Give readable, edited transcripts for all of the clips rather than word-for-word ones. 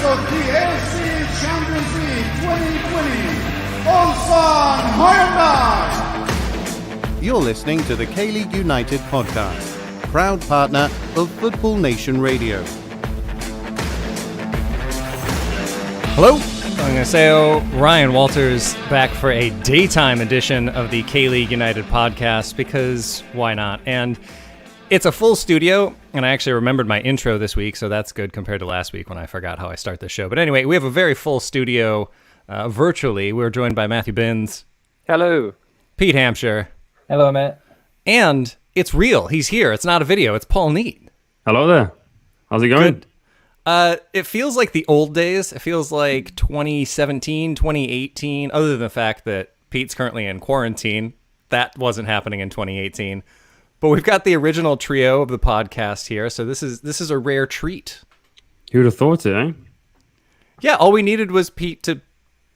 of the AFC Champions League 2020, Ulsan Hyundai. You're listening to the K-League United podcast, proud partner of Football Nation Radio. Hello, 안녕하세요. Ryan Walters back for a daytime edition of the K-League United podcast because why not? And it's a full studio, and I actually remembered my intro this week, so that's good compared to last week when I forgot how I start the show. But anyway, we have a very full studio virtually. We're joined by Matthew Binns. Hello. Pete Hampshire. Hello, Matt. And it's real. He's here. It's not a video. It's Paul Neat. Hello there. How's it going? Good. It feels like the old days. It feels like 2017, 2018, other than the fact that Pete's currently in quarantine. That wasn't happening in 2018. But we've got the original trio of the podcast here, so this is a rare treat. Who'd have thought it, eh? Yeah, all we needed was Pete to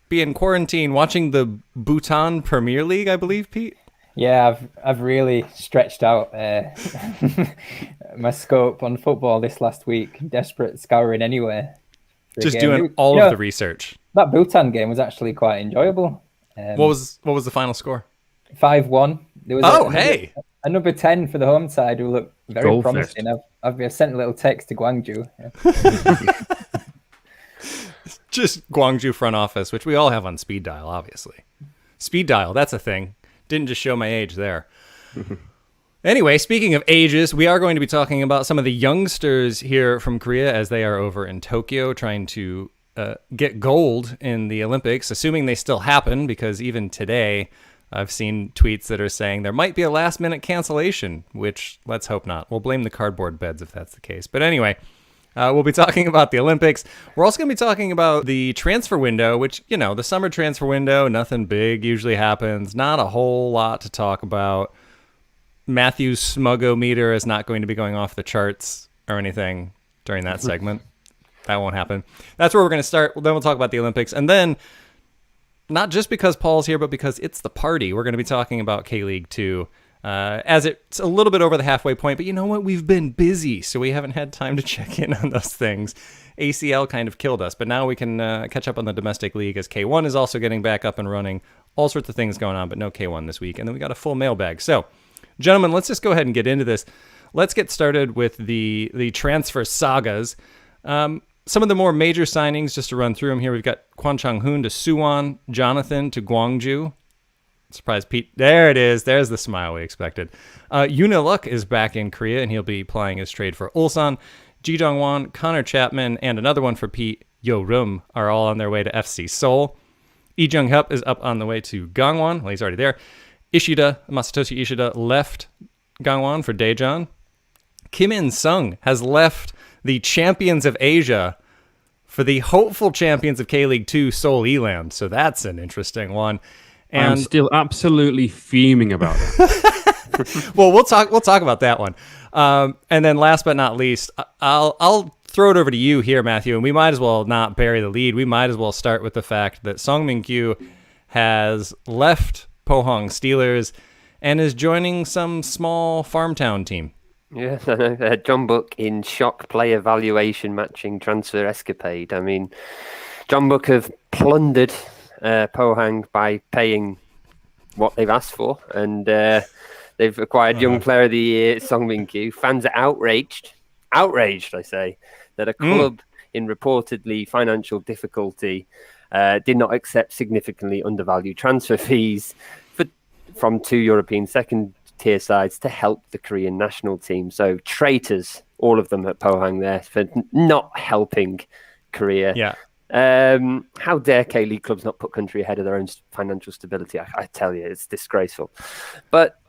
be in quarantine watching the Bhutan Premier League, I believe, Pete? Yeah, I've really stretched out my scope on football this last week. Desperate scouring anywhere. Just doing all of the research. That Bhutan game was actually quite enjoyable. What was the final score? 5-1. There was a number 10 for the home side who looked very promising. I've sent a little text to Gwangju. Just Gwangju front office, which we all have on speed dial, obviously. Speed dial, that's a thing. Didn't just show my age there. Anyway, speaking of ages, we are going to be talking about some of the youngsters here from Korea as they are over in Tokyo trying to get gold in the Olympics, assuming they still happen, because even today I've seen tweets that are saying there might be a last-minute cancellation, which let's hope not. We'll blame the cardboard beds if that's the case. But anyway, we'll be talking about the Olympics. We're also going to be talking about the transfer window, which, you know, the summer transfer window, nothing big usually happens. Not a whole lot to talk about. Matthew's Smug-O-meter is not going to be going off the charts or anything during that segment. That won't happen. That's where we're going to start. Then we'll talk about the Olympics. And then, not just because Paul's here, but because it's the party, we're going to be talking about K-League 2. As it's a little bit over the halfway point, but you know what? We've been busy, so we haven't had time to check in on those things. ACL kind of killed us, but now we can catch up on the domestic league as K1 is also getting back up and running. All sorts of things going on, but no K1 this week. And then we got a full mailbag. So, gentlemen, let's just go ahead and get into this. Let's get started with the transfer sagas. Some of the more major signings, just to run through them here, we've got Kwon Chang-hoon to Suwon, Jonathan to Gwangju. Surprise, Pete. There it is. There's the smile we expected. Yoona Luk is back in Korea, and he'll be plying his trade for Ulsan. Ji Jong-won, Connor Chapman, and another one for Pete, Yo Rum, are all on their way to FC Seoul. Lee Jung-hup is up on the way to Gangwon. Well, he's already there. Masatoshi Ishida left Gangwon for Daejeon. Kim In-sung has left the champions of Asia for the hopeful champions of K-League 2, Seoul Eland. So that's an interesting one. And I'm still absolutely fuming about it. Well, we'll talk about that one. And then last but not least, I'll throw it over to you here, Matthew, and we might as well not bury the lead. We might as well start with the fact that Song Min-kyu has left Pohang Steelers and is joining some small farm town team. Yes, I know. John Book in shock player valuation matching transfer escapade. I mean, John Book have plundered Pohang by paying what they've asked for, and they've acquired Young Player of the Year, Song Min-kyu. Fans are outraged, I say, that a club in reportedly financial difficulty did not accept significantly undervalued transfer fees from two European second-tier sides to help the Korean national team. So traitors, all of them at Pohang there, for not helping Korea. Yeah. How dare K-League clubs not put country ahead of their own financial stability? I tell you, it's disgraceful. But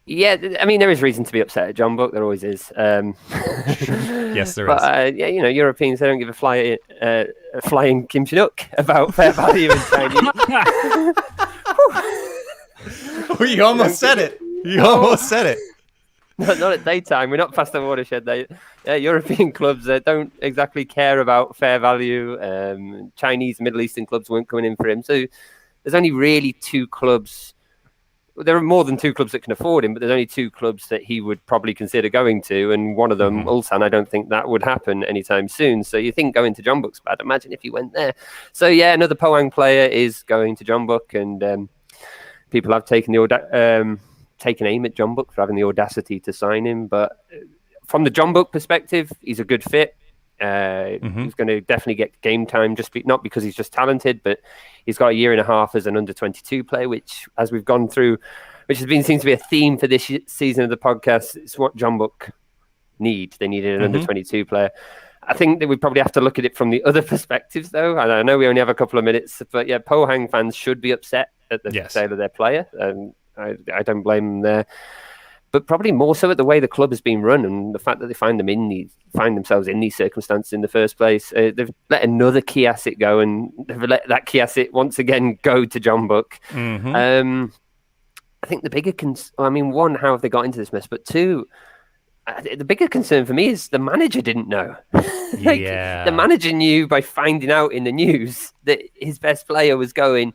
yeah, I mean, there is reason to be upset at John Book. There always is. Yes, there is. Yeah, you know, Europeans, they don't give a flying Kim Chinook about fair value in Chinese. You almost said it. Not at daytime. We're not past the watershed. European clubs don't exactly care about fair value. Chinese, Middle Eastern clubs weren't coming in for him. So there's only really two clubs there are more than 2 clubs that can afford him, but there's only 2 clubs that he would probably consider going to, and one of them, Ulsan, I don't think that would happen anytime soon. So you think going to John Book's bad? Imagine if he went there. So yeah, another Pohang player is going to John Book, and people have taken taken aim at John Book for having the audacity to sign him. But from the John Book perspective, he's a good fit. He's going to definitely get game time, not because he's just talented, but he's got a year and a half as an under-22 player, which, as we've gone through, which seems to be a theme for this season of the podcast. It's what John Book need. They needed an under-22 player. I think that we probably have to look at it from the other perspectives, though. And I know we only have a couple of minutes, but yeah, Pohang fans should be upset at the sale of their player. I don't blame them there. But probably more so at the way the club has been run and the fact that they find themselves in these circumstances in the first place. They've let another key asset go, and they've let that key asset once again go to John Book. I think the bigger one, how have they got into this mess? But 2, the bigger concern for me is the manager didn't know. The manager knew by finding out in the news that his best player was going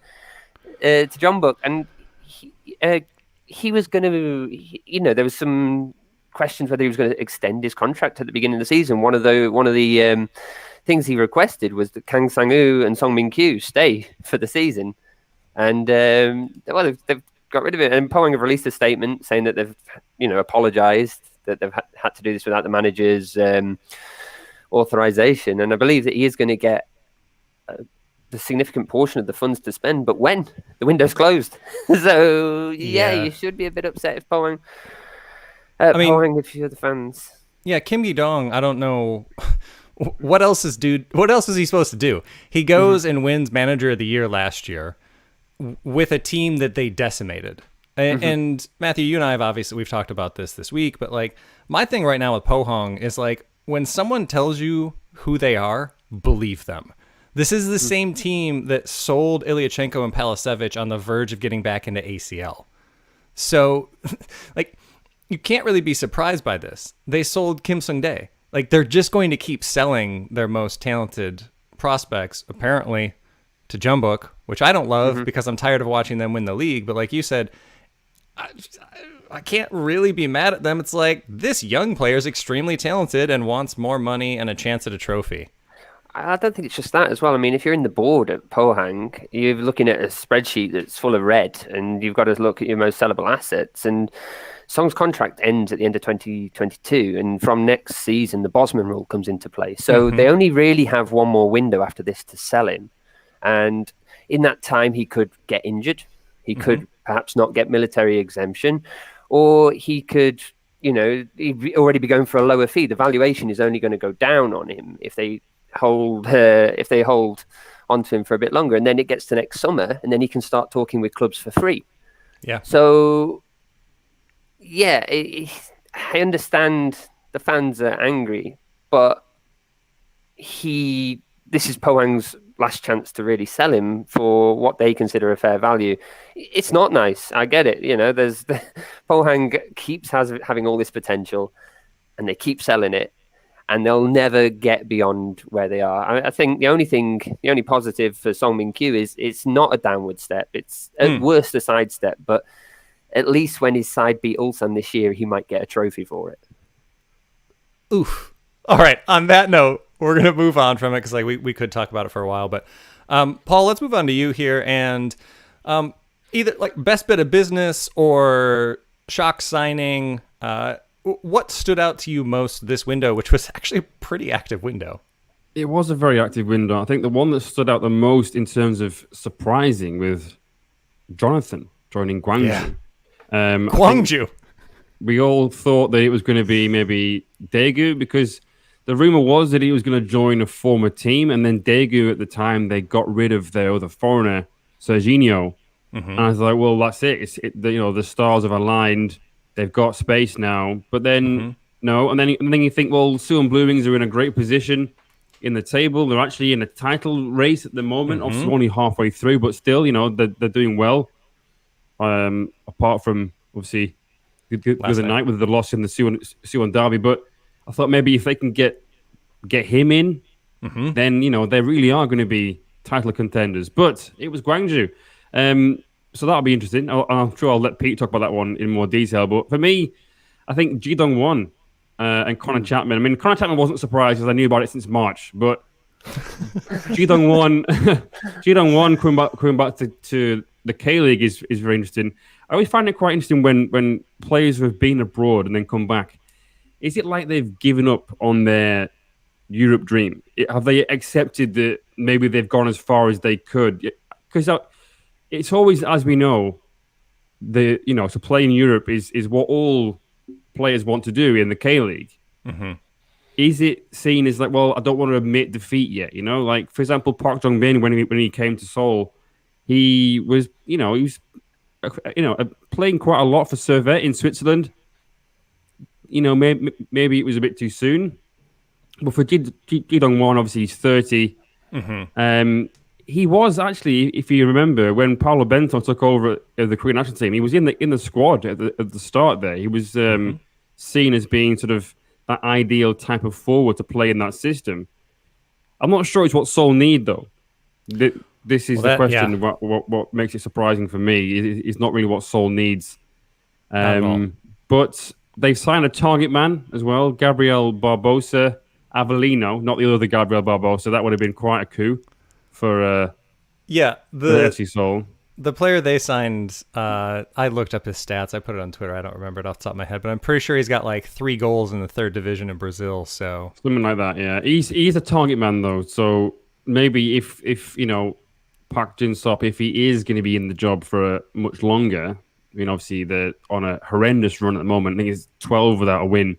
to John Book, and he was going to, there was some questions whether he was going to extend his contract at the beginning of the season. One of the things he requested was that Kang Sang-woo and Song Min-kyu stay for the season. And, they've got rid of it. And Pohang have released a statement saying that they've, apologized, that they've had to do this without the manager's authorization. And I believe that he is going to get the significant portion of the funds to spend, but when the window's closed. So you should be a bit upset if Pohang. Pohang, if you're the fans. Yeah, Kim Gi-dong, I don't know what else is he supposed to do? He goes and wins Manager of the Year last year with a team that they decimated. And Matthew, you and I we've talked about this week, but like my thing right now with Pohang is like when someone tells you who they are, believe them. This is the same team that sold Ilyachenko and Palisevich on the verge of getting back into ACL. So, like, you can't really be surprised by this. They sold Kim Sung-dae. Like, they're just going to keep selling their most talented prospects, apparently, to Jeonbuk, which I don't love because I'm tired of watching them win the league. But like you said, I can't really be mad at them. It's like, this young player is extremely talented and wants more money and a chance at a trophy. I don't think it's just that as well. I mean, if you're in the board at Pohang, you're looking at a spreadsheet that's full of red, and you've got to look at your most sellable assets. And Song's contract ends at the end of 2022, and from next season, the Bosman rule comes into play. So they only really have one more window after this to sell him. And in that time, he could get injured. He could perhaps not get military exemption, or he could, he'd already be going for a lower fee. The valuation is only going to go down on him if they hold onto him for a bit longer, and then it gets to next summer, and then he can start talking with clubs for free. Yeah. So, yeah, I understand the fans are angry, but this is Pohang's last chance to really sell him for what they consider a fair value. It's not nice. I get it. Pohang keeps having all this potential, and they keep selling it. And they'll never get beyond where they are. I think the only positive for Song Min-kyu is it's not a downward step. It's at worst a side step, but at least when his side beat Ulsan this year, he might get a trophy for it. Oof. All right. On that note, we're going to move on from it because we could talk about it for a while. But Paul, let's move on to you here. And either like best bit of business or shock signing, what stood out to you most this window, which was actually a pretty active window? It was a very active window. I think the one that stood out the most in terms of surprising with Jonathan joining Gwangju. Gwangju. We all thought that it was going to be maybe Daegu because the rumor was that he was going to join a former team, and then Daegu at the time they got rid of their other foreigner, Serginho. And I was like, well, that's it. The stars have aligned. They've got space now, but then no, and then you think, well, Suwon Blue Wings are in a great position in the table. They're actually in a title race at the moment. Obviously, only halfway through, but still, they're doing well. Apart from obviously the other night with the loss in the Suwon derby, but I thought maybe if they can get him in, then they really are going to be title contenders. But it was Gwangju. So that'll be interesting. I'm sure I'll let Pete talk about that one in more detail. But for me, I think Jidong won and Connor Chapman. I mean, Connor Chapman wasn't surprised because I knew about it since March. But Jidong won. Jidong won coming back to the K League is very interesting. I always find it quite interesting when players who have been abroad and then come back. Is it like they've given up on their Europe dream? Have they accepted that maybe they've gone as far as they could? Because it's always, as we know, to play in Europe is what all players want to do in the K League. Mm-hmm. Is it seen as like, well, I don't want to admit defeat yet? Like for example, Park Jong-bin when he came to Seoul, he was playing quite a lot for Servette in Switzerland. Maybe it was a bit too soon. But for Jidong-won, obviously he's 30. Mm-hmm. He was actually, if you remember, when Paulo Bento took over the Korean national team, he was in the squad at the start there. He was seen as being sort of that ideal type of forward to play in that system. I'm not sure it's what Seoul need, though. This is the question. Yeah. What makes it surprising for me is not really what Seoul needs. But they've signed a target man as well, Gabriel Barbosa Avellino, not the other Gabriel Barbosa. That would have been quite a coup for the FC Seoul. The player they signed, I looked up his stats. I put it on Twitter. I don't remember it off the top of my head, but I'm pretty sure he's got like 3 goals in the 3rd division in Brazil. So something like that. Yeah, he's a target man though. So maybe if Park Jin-sop, if he is going to be in the job for much longer, I mean, obviously they're on a horrendous run at the moment. I think it's 12 without a win.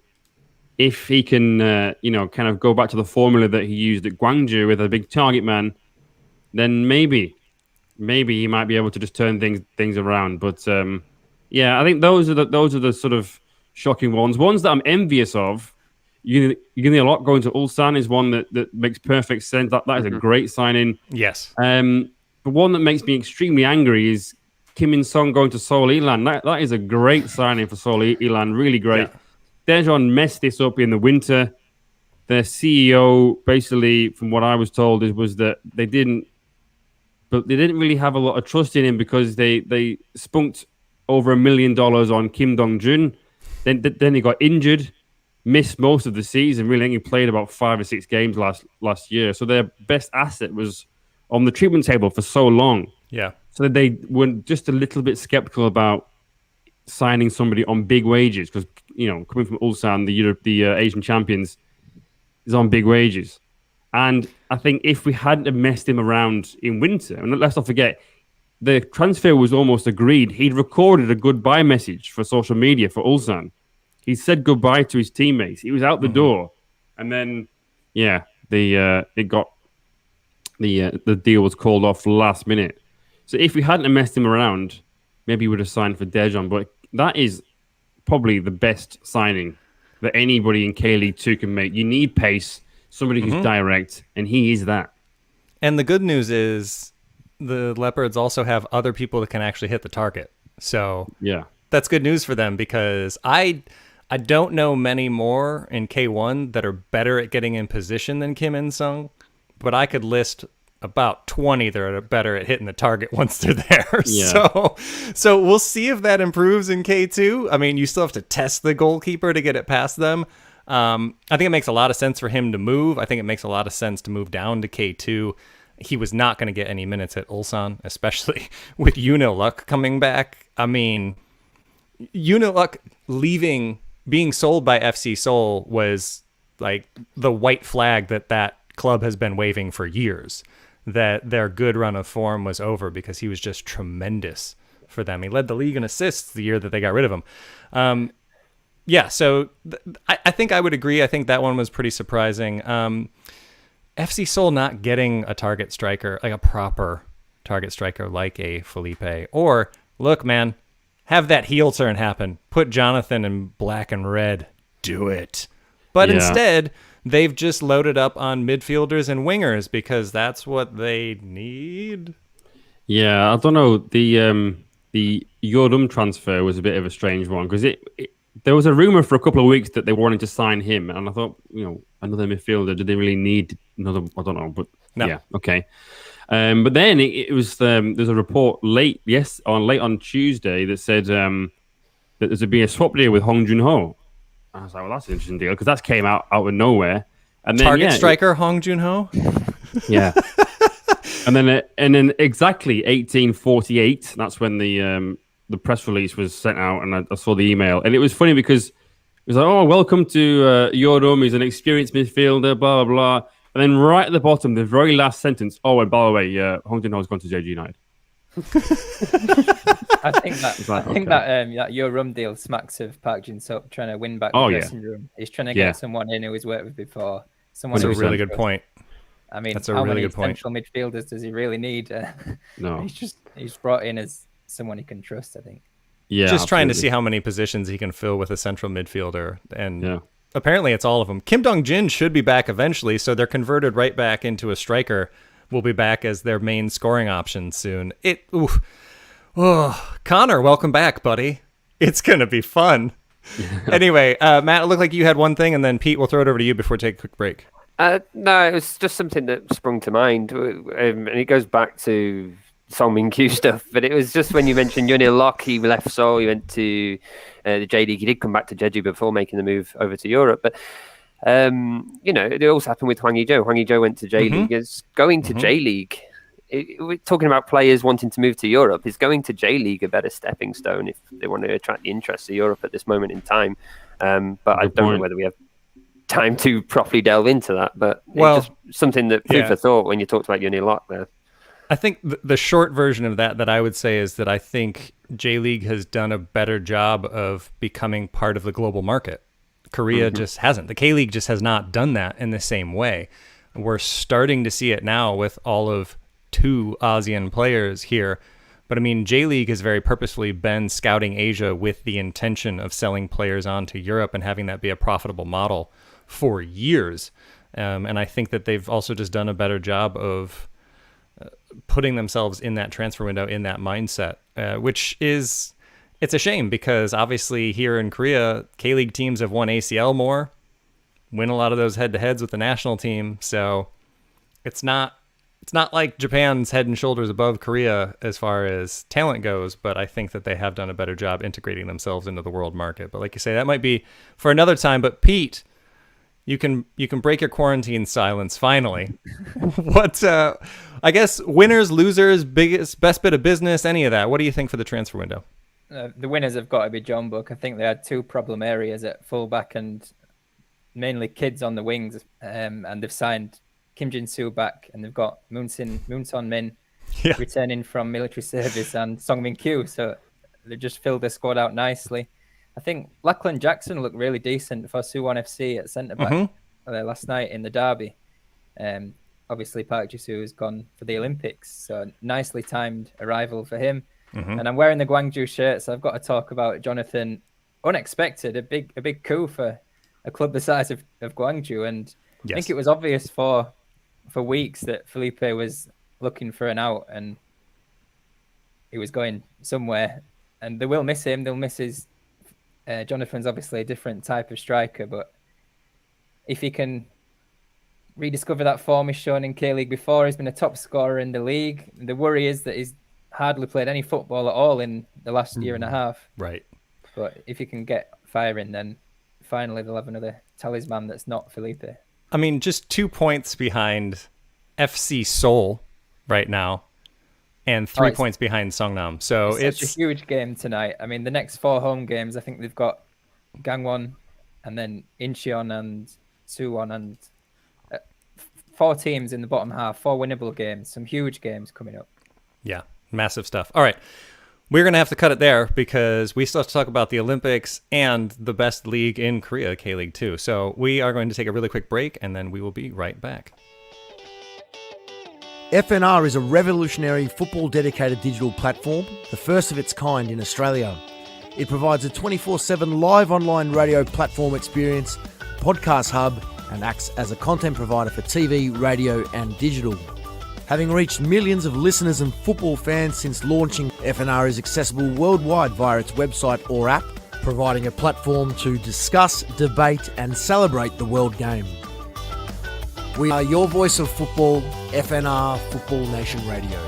If he can, kind of go back to the formula that he used at Gwangju with a big target man, then maybe he might be able to just turn things around. But I think those are the sort of shocking ones. Ones that I'm envious of. You're getting a lot going to Ulsan is one that makes perfect sense. That is a great signing. Yes. The one that makes me extremely angry is Kim In-sung going to Seoul Ilan. That is a great signing for Seoul Ilan. Really great. Yeah. Daejeon messed this up in the winter. Their CEO, basically, from what I was told, was that they didn't really have a lot of trust in him because they spunked over $1 million on Kim Dong-jun. Then he got injured, missed most of the season. Really, I think he played about 5 or 6 games last year. So their best asset was on the treatment table for so long. Yeah. So they were just a little bit skeptical about signing somebody on big wages because, coming from Ulsan, the Asian champions, is on big wages. And I think if we hadn't have messed him around in winter, and let's not forget, the transfer was almost agreed. He'd recorded a goodbye message for social media for Ulsan. He said goodbye to his teammates. He was out the door. And then, the deal was called off last minute. So if we hadn't messed him around, maybe he would have signed for Daejeon. But that is probably the best signing that anybody in K-League 2 can make. You need pace, somebody who's direct, and he is that. And the good news is the Leopards also have other people that can actually hit the target. So that's good news for them because I don't know many more in K1 that are better at getting in position than Kim In-sung, but I could list about 20 that are better at hitting the target once they're there. Yeah. So we'll see if that improves in K2. I mean, you still have to test the goalkeeper to get it past them. I think it makes a lot of sense for him to move. I think it makes a lot of sense to move down to K2. He was not going to get any minutes at Ulsan, especially with Uniluk coming back. I mean, Uniluk being sold by FC Seoul was like the white flag that club has been waving for years, that their good run of form was over because he was just tremendous for them. He led the league in assists the year that they got rid of him. So I think I would agree. I think that one was pretty surprising. FC Seoul not getting a target striker, like a proper target striker like a Felipe. Or, look, man, have that heel turn happen. Put Jonathan in black and red. Do it. But instead, they've just loaded up on midfielders and wingers because that's what they need. Yeah, I don't know. The Yodum transfer was a bit of a strange one because there was a rumor for a couple of weeks that they wanted to sign him, and I thought, another midfielder. Did they really need another? I don't know, but no. Yeah, okay. But then it was there's a report late on Tuesday that said that there's been a swap deal with Hong Jun-ho. I was like, well, that's an interesting deal because that came out of nowhere. And then, Target striker Hong Jun-ho. Yeah. and then exactly 1848. That's when the press release was sent out, and I saw the email, and it was funny because it was like, "Oh, welcome to Yorum. He's an experienced midfielder." Blah blah blah. And then right at the bottom, the very last sentence. Oh, and by the way, Hong Jun-ho has gone to JG United. I think that your rum deal smacks of Park Jin-suk trying to win back the dressing room. He's trying to get someone in who he's worked with before. Someone That's a really good point. I mean, that's a how really many good point. central midfielders does he really need? No, he's brought in as someone he can trust, I think. Yeah, just trying to see how many positions he can fill with a central midfielder, and yeah. Apparently it's all of them. Kim Dong-jin should be back eventually, so they're converted right back into a striker. Will be back as their main scoring option soon. Connor, welcome back, buddy. It's going to be fun. Anyway, Matt, it looked like you had one thing, and then Pete, we'll throw it over to you before we take a quick break. No, it was just something that sprung to mind, and it goes back to Song Min-kyu stuff, but it was just when you mentioned Yunil Lok, he left Seoul, he went to the J-League. He did come back to Jeju before making the move over to Europe, but it also happened with Hwang Hee-jo. Hwang Hee-jo went to J-League. Is going to J-League. We're talking about players wanting to move to Europe. Is going to J-League a better stepping stone if they want to attract the interest of Europe at this moment in time? But I don't know whether we have time to properly delve into that. But it's just something that food for thought when you talked about Yunil Lok there. I think the short version of that I would say is that I think J-League has done a better job of becoming part of the global market. Korea just hasn't. The K-League just has not done that in the same way. We're starting to see it now with all of 2 ASEAN players here. But I mean, J-League has very purposefully been scouting Asia with the intention of selling players on to Europe and having that be a profitable model for years. And I think that they've also just done a better job of putting themselves in that transfer window, in that mindset, which is, it's a shame because obviously here in Korea, K-League teams have won ACL more, win a lot of those head-to-heads with the national team. So it's not like Japan's head and shoulders above Korea as far as talent goes, but I think that they have done a better job integrating themselves into the world market. But like you say, that might be for another time. But Pete, you can break your quarantine silence finally. What I guess winners, losers, best bit of business, any of that. What do you think for the transfer window? The winners have got to be John Book. I think they had 2 problem areas at fullback and mainly kids on the wings, and they've signed Kim Jin-soo back, and they've got Moon Son-min returning from military service, and Song Min-kyu. So they've just filled their squad out nicely. I think Lachlan Jackson looked really decent for Suwon FC at centre-back last night in the derby. Obviously, Park Ji-soo has gone for the Olympics, so nicely timed arrival for him. And I'm wearing the Gwangju shirt, so I've got to talk about Jonathan. Unexpected, a big coup for a club the size of Gwangju. And I think it was obvious for weeks that Felipe was looking for an out, and he was going somewhere. And they will miss him. They'll miss his... Jonathan's obviously a different type of striker, but if he can rediscover that form he's shown in K-League before, he's been a top scorer in the league. The worry is that he's hardly played any football at all in the last year and a half. Right. But if he can get firing, then finally they'll have another talisman that's not Felipe. I mean, just 2 points behind FC Seoul right now, and 3 points behind Songnam. So it's a huge game tonight. I mean, the next 4 home games, I think they've got Gangwon and then Incheon and Suwon, and 4 teams in the bottom half, 4 winnable games, some huge games coming up. Yeah, massive stuff. All right. We're going to have to cut it there because we still have to talk about the Olympics and the best league in Korea, K-League 2. So we are going to take a really quick break, and then we will be right back. FNR is a revolutionary football-dedicated digital platform, the first of its kind in Australia. It provides a 24/7 live online radio platform experience, podcast hub, and acts as a content provider for TV, radio, and digital. Having reached millions of listeners and football fans since launching, FNR is accessible worldwide via its website or app, providing a platform to discuss, debate, and celebrate the world game. We are your voice of football, FNR, Football Nation Radio.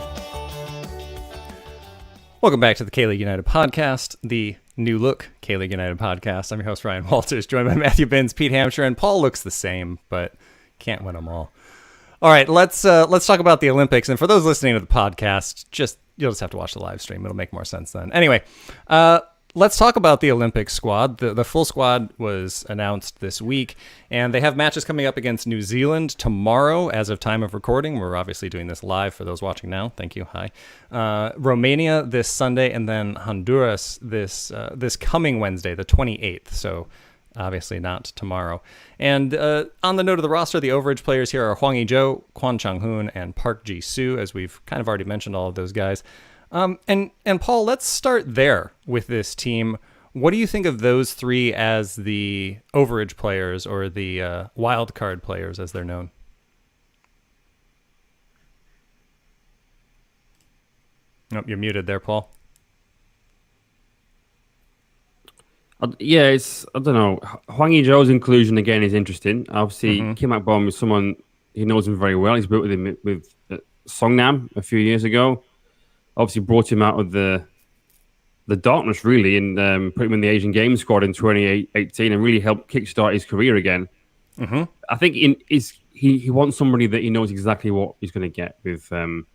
Welcome back to the K-League United podcast, the new look K-League United podcast. I'm your host, Ryan Walters, joined by Matthew Binns, Pete Hampshire, and Paul looks the same, but can't win them all. All right, let's talk about the Olympics. And for those listening to the podcast, you'll just have to watch the live stream. It'll make more sense then. Anyway, let's talk about the Olympic squad. The full squad was announced this week, and they have matches coming up against New Zealand tomorrow as of time of recording. We're obviously doing this live for those watching now. Thank you. Hi. Romania this Sunday, and then Honduras this coming Wednesday, the 28th. So obviously not tomorrow. And on the note of the roster, the overage players here are Hwang Hee-jo, Kwon Chang-hoon, and Park Ji-soo, as we've kind of already mentioned all of those guys. And Paul, let's start there with this team. What do you think of those three as the overage players, or the wild card players as they're known? Nope, you're muted there, Paul. I don't know. Hwang Hee-jo's inclusion again is interesting. Obviously, Kim Ak-bom is someone, he knows him very well. He's worked with him with Songnam a few years ago. Obviously brought him out of the darkness, really, and put him in the Asian Games squad in 2018 and really helped kickstart his career again. I think he wants somebody that he knows exactly what he's going to get with Hwang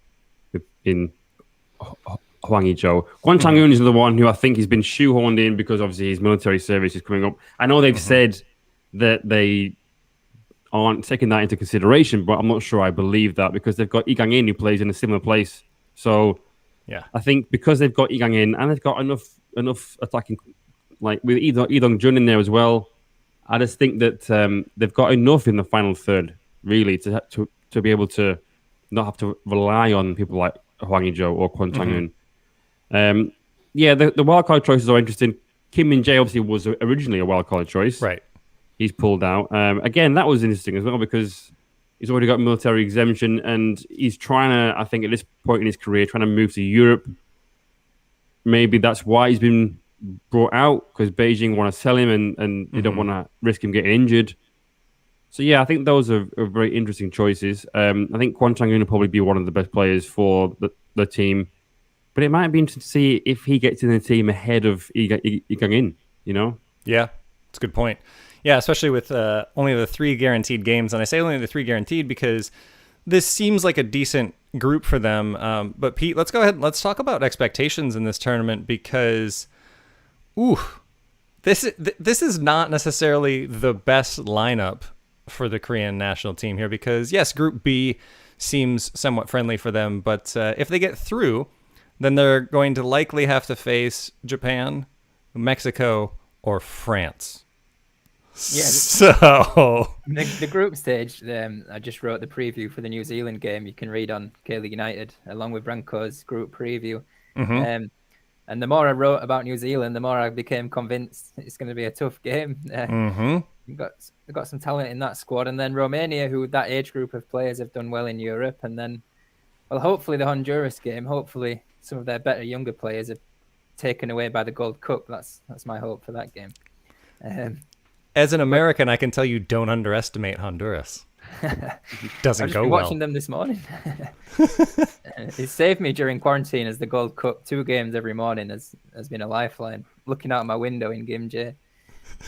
Hee-jo. Kwon Chang-hoon is the one who I think has been shoehorned in because obviously his military service is coming up. I know they've said that they aren't taking that into consideration, but I'm not sure I believe that because they've got Lee Kang-in who plays in a similar place. So yeah, I think because they've got Lee Kang-in and they've got enough attacking, like with Lee Dong-jun in there as well, I just think that they've got enough in the final third really to be able to not have to rely on people like Hwang Hee-jo or Kwon Chang-hoon. The wildcard choices are interesting. Kim Min-jae obviously was originally a wildcard choice. Right. He's pulled out. Again, that was interesting as well because he's already got military exemption and he's trying to, I think at this point in his career, trying to move to Europe. Maybe that's why he's been brought out because Beijing want to sell him and they don't want to risk him getting injured. So yeah, I think those are very interesting choices. I think Kwon Chang-hoon will probably be one of the best players for the team. But it might be interesting to see if he gets in the team ahead of Lee Kang-in, you know? Yeah, that's a good point. Yeah, especially with only the 3 guaranteed games. And I say only the 3 guaranteed because this seems like a decent group for them. But Pete, let's go ahead and let's talk about expectations in this tournament because, this is not necessarily the best lineup for the Korean national team here because, yes, Group B seems somewhat friendly for them. But if they get through, then they're going to likely have to face Japan, Mexico, or France. Yeah. So the group stage, I just wrote the preview for the New Zealand game. You can read on K-League United along with Branko's group preview. And the more I wrote about New Zealand, the more I became convinced it's going to be a tough game. They've got some talent in that squad, and then Romania, who that age group of players have done well in Europe, and then, well, hopefully the Honduras game. Hopefully some of their better younger players are taken away by the Gold Cup. That's my hope for that game. As an American, I can tell you don't underestimate Honduras. It doesn't go well. Watching them this morning. It saved me during quarantine as the Gold Cup. 2 games every morning has been a lifeline. Looking out my window in Gimje.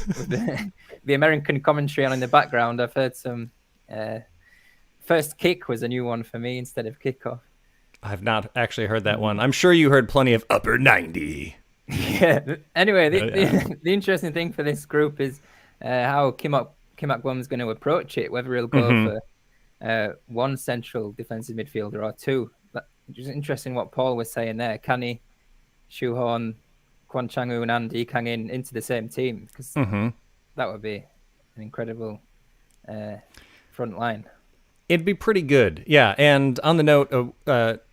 With the American commentary on in the background, I've heard some... First kick was a new one for me instead of kickoff. I've not actually heard that one. I'm sure you heard plenty of upper 90. Yeah. Anyway, the interesting thing for this group is how Kim Ak-bom's going to approach it, whether he'll go for one central defensive midfielder or 2. It's interesting what Paul was saying there. Can he shoehorn Kwon Chang-hoon and Lee Kang-in into the same team? Because that would be an incredible front line. It'd be pretty good. Yeah. And on the note of,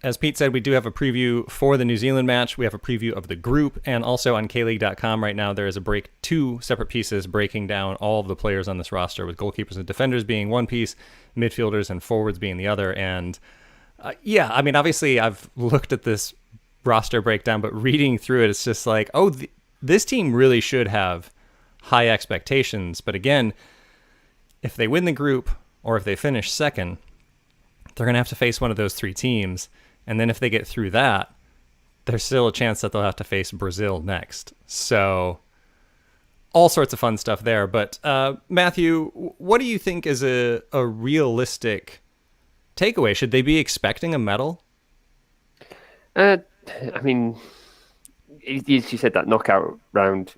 as Pete said, we do have a preview for the New Zealand match. We have a preview of the group. And also on KLeague.com right now, there is 2 separate pieces breaking down all of the players on this roster, with goalkeepers and defenders being one piece, midfielders and forwards being the other. And I mean, obviously I've looked at this roster breakdown, but reading through it, it's just like, this team really should have high expectations. But again, if they win the group, or if they finish second, they're going to have to face one of those three teams. And then if they get through that, there's still a chance that they'll have to face Brazil next. So all sorts of fun stuff there. But Matthew, what do you think is a realistic takeaway? Should they be expecting a medal? I mean, you said that knockout round,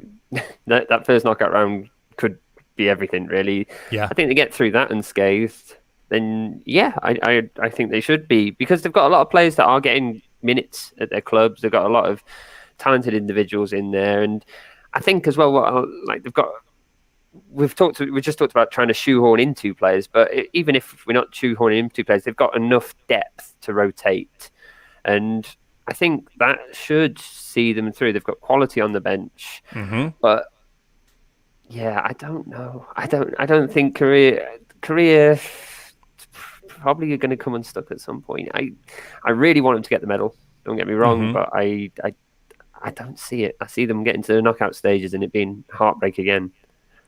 that first knockout round could be everything, really. Yeah. I think they get through that unscathed, then yeah, I think they should be, because they've got a lot of players that are getting minutes at their clubs. They've got a lot of talented individuals in there, and I think as well, we just talked about trying to shoehorn in two players, but even if we're not shoehorning in two players, they've got enough depth to rotate, and I think that should see them through. They've got quality on the bench, but yeah, I don't know. I don't think Korea probably going to come unstuck at some point. I really want them to get the medal. Don't get me wrong, but I don't see it. I see them getting to the knockout stages and it being heartbreak again.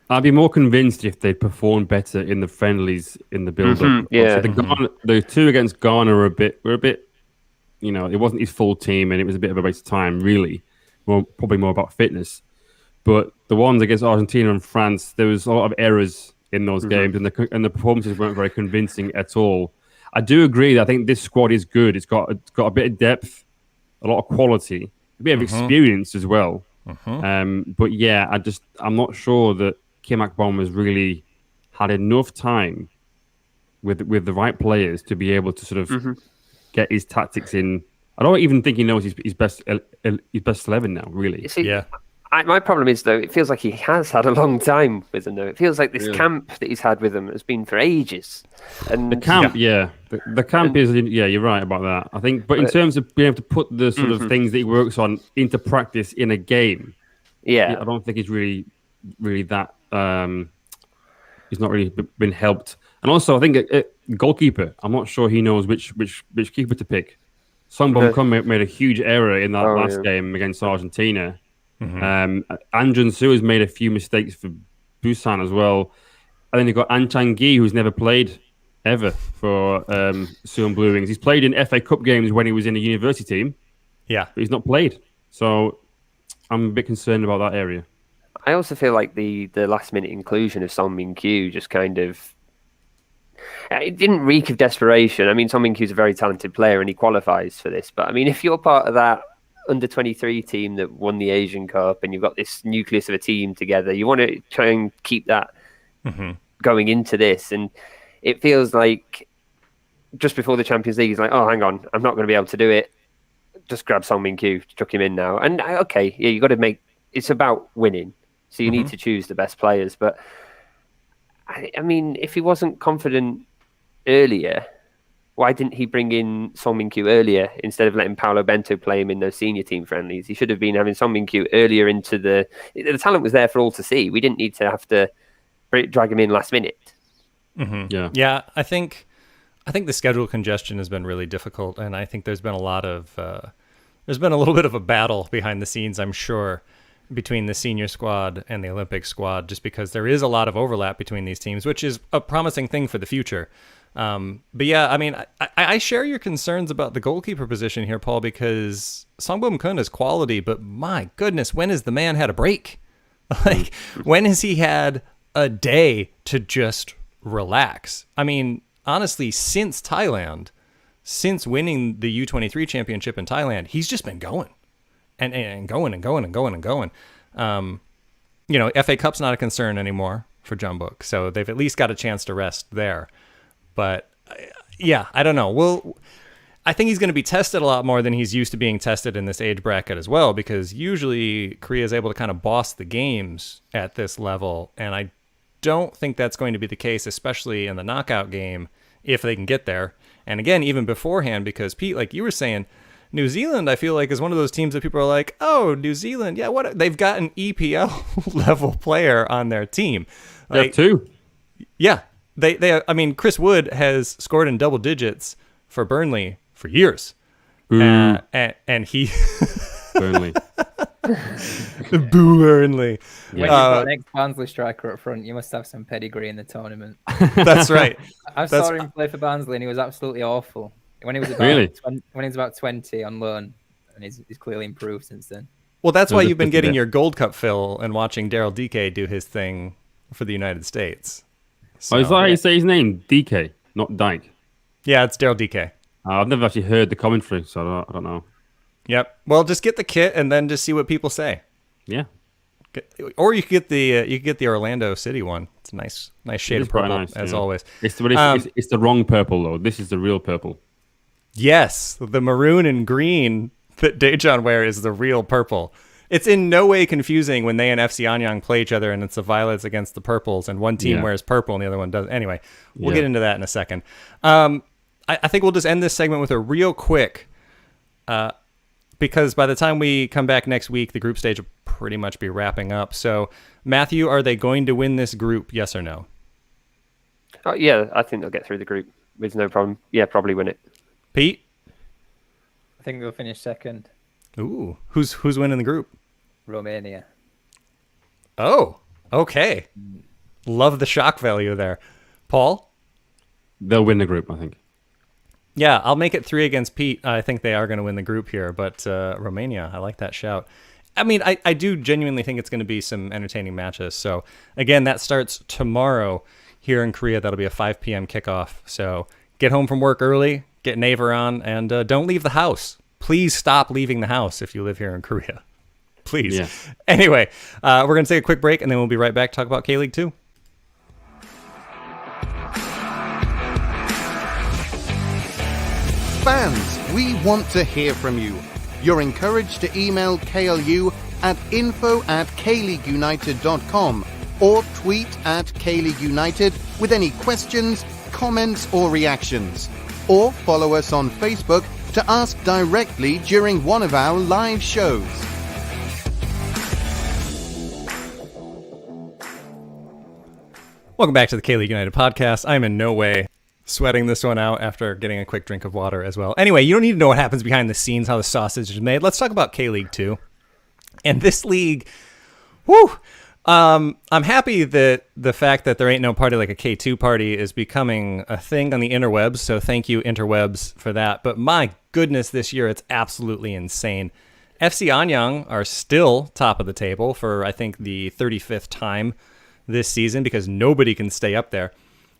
I'd be more convinced if they performed better in the friendlies in the build-up. Yeah. The two against Ghana were a bit, it wasn't his full team and it was a bit of a waste of time, really. Well, probably more about fitness. But the ones against Argentina and France, there was a lot of errors in those games, and the performances weren't very convincing at all. I do agree that I think this squad is good. It's got a bit of depth, a lot of quality, a bit of experience as well. But yeah, I'm not sure that Kim Akbom has really had enough time with the right players to be able to sort of get his tactics in. I don't even think he knows his best 11 now, really. See, yeah. My problem is, though, it feels like he has had a long time with them, though. It feels like this camp that he's had with them has been for ages. And the camp, the camp is, you're right about that. I think, but in terms of being able to put the sort of things that he works on into practice in a game, I don't think he's really that. He's not really been helped. And also, I think a goalkeeper, I'm not sure he knows which keeper to pick. Song Bom made a huge error in that last game against Argentina. An Jun-soo has made a few mistakes for Busan as well. And then you've got An Chang-gi, who's never played ever for Suwon Blue Wings. He's played in FA Cup games when he was in a university team. Yeah. But he's not played. So I'm a bit concerned about that area. I also feel like the last minute inclusion of Song Min-kyu just kind of... It didn't reek of desperation. I mean, Song Min-kyu's a very talented player and he qualifies for this. But I mean, if you're part of that under-23 team that won the Asian Cup and you've got this nucleus of a team together, you want to try and keep that going into this. And it feels like just before the Champions League, he's like, oh, hang on, I'm not going to be able to do it. Just grab Song Min-kyu, chuck him in now. And okay, yeah, you got to make... It's about winning. So you need to choose the best players. But I mean, if he wasn't confident earlier, why didn't he bring in Song Min-kyu earlier instead of letting Paolo Bento play him in those senior team friendlies? He should have been having Song Min-kyu earlier into the talent was there for all to see. We didn't need to have to drag him in last minute. Yeah. I think the schedule congestion has been really difficult, and I think there's been a little bit of a battle behind the scenes, I'm sure, between the senior squad and the Olympic squad, just because there is a lot of overlap between these teams, which is a promising thing for the future. But yeah, I mean, I share your concerns about the goalkeeper position here, Paul, because Songbum Kun is quality, but my goodness, when has the man had a break? Like, when has he had a day to just relax? I mean, honestly, since winning the U23 championship in Thailand, he's just been going and going. FA Cup's not a concern anymore for Jeonbuk, so they've at least got a chance to rest there. But yeah, I don't know. I think he's going to be tested a lot more than he's used to being tested in this age bracket as well, because usually Korea is able to kind of boss the games at this level, and I don't think that's going to be the case, especially in the knockout game, if they can get there. And again, even beforehand, because Pete, like you were saying, New Zealand, I feel like, is one of those teams that people are like, oh, New Zealand, yeah, what? They've got an EPL level player on their team. They have two. Yeah. They I mean, Chris Wood has scored in double digits for Burnley for years. And he Burnley. Boo Burnley. When you've got an ex-Barnsley striker up front, you must have some pedigree in the tournament. That's right. I saw him play for Barnsley, and he was absolutely awful. When he was about when he was about 20 on loan, and he's clearly improved since then. Well, that's why you've been getting your Gold Cup fill and watching Daryl DK do his thing for the United States. So, is that how you say his name? DK, not Dyke. Yeah, it's Daryl DK. I've never actually heard the commentary, so I don't know. Yep. Well, just get the kit and then just see what people say. Yeah. Or you could get the Orlando City one. It's a nice shade of purple, as always. It's the wrong purple though. This is the real purple. Yes, the maroon and green that Dejan wears is the real purple. It's in no way confusing when they and FC Anyang play each other and it's the violets against the purples and one team wears purple and the other one doesn't. Anyway, we'll get into that in a second. I think we'll just end this segment with a real quick, because by the time we come back next week, the group stage will pretty much be wrapping up. So, Matthew, are they going to win this group, yes or no? Oh, yeah, I think they'll get through the group with no problem. Yeah, probably win it. Pete? I think they'll finish second. Ooh, who's winning the group? Romania. Oh, okay. Love the shock value there. Paul? They'll win the group, I think. Yeah, I'll make it 3 against Pete. I think they are going to win the group here, but Romania, I like that shout. I mean, I do genuinely think it's going to be some entertaining matches. So, again, that starts tomorrow here in Korea. That'll be a 5 p.m. kickoff. So, get home from work early, get Naver on, and don't leave the house. Please stop leaving the house if you live here in Korea. Please. Yeah. Anyway, we're going to take a quick break, and then we'll be right back to talk about K-League 2. Fans, we want to hear from you. You're encouraged to email KLU at info@kleagueunited.com or tweet at K-League United with any questions, comments or reactions. Or follow us on Facebook to ask directly during one of our live shows. Welcome back to the K-League United podcast. I'm in no way sweating this one out after getting a quick drink of water as well. Anyway, you don't need to know what happens behind the scenes, how the sausage is made. Let's talk about K-League 2. And this league, whew, I'm happy that the fact that there ain't no party like a K2 party is becoming a thing on the interwebs, so thank you, interwebs, for that. But my goodness, this year it's absolutely insane. FC Anyang are still top of the table for, I think, the 35th time this season because nobody can stay up there.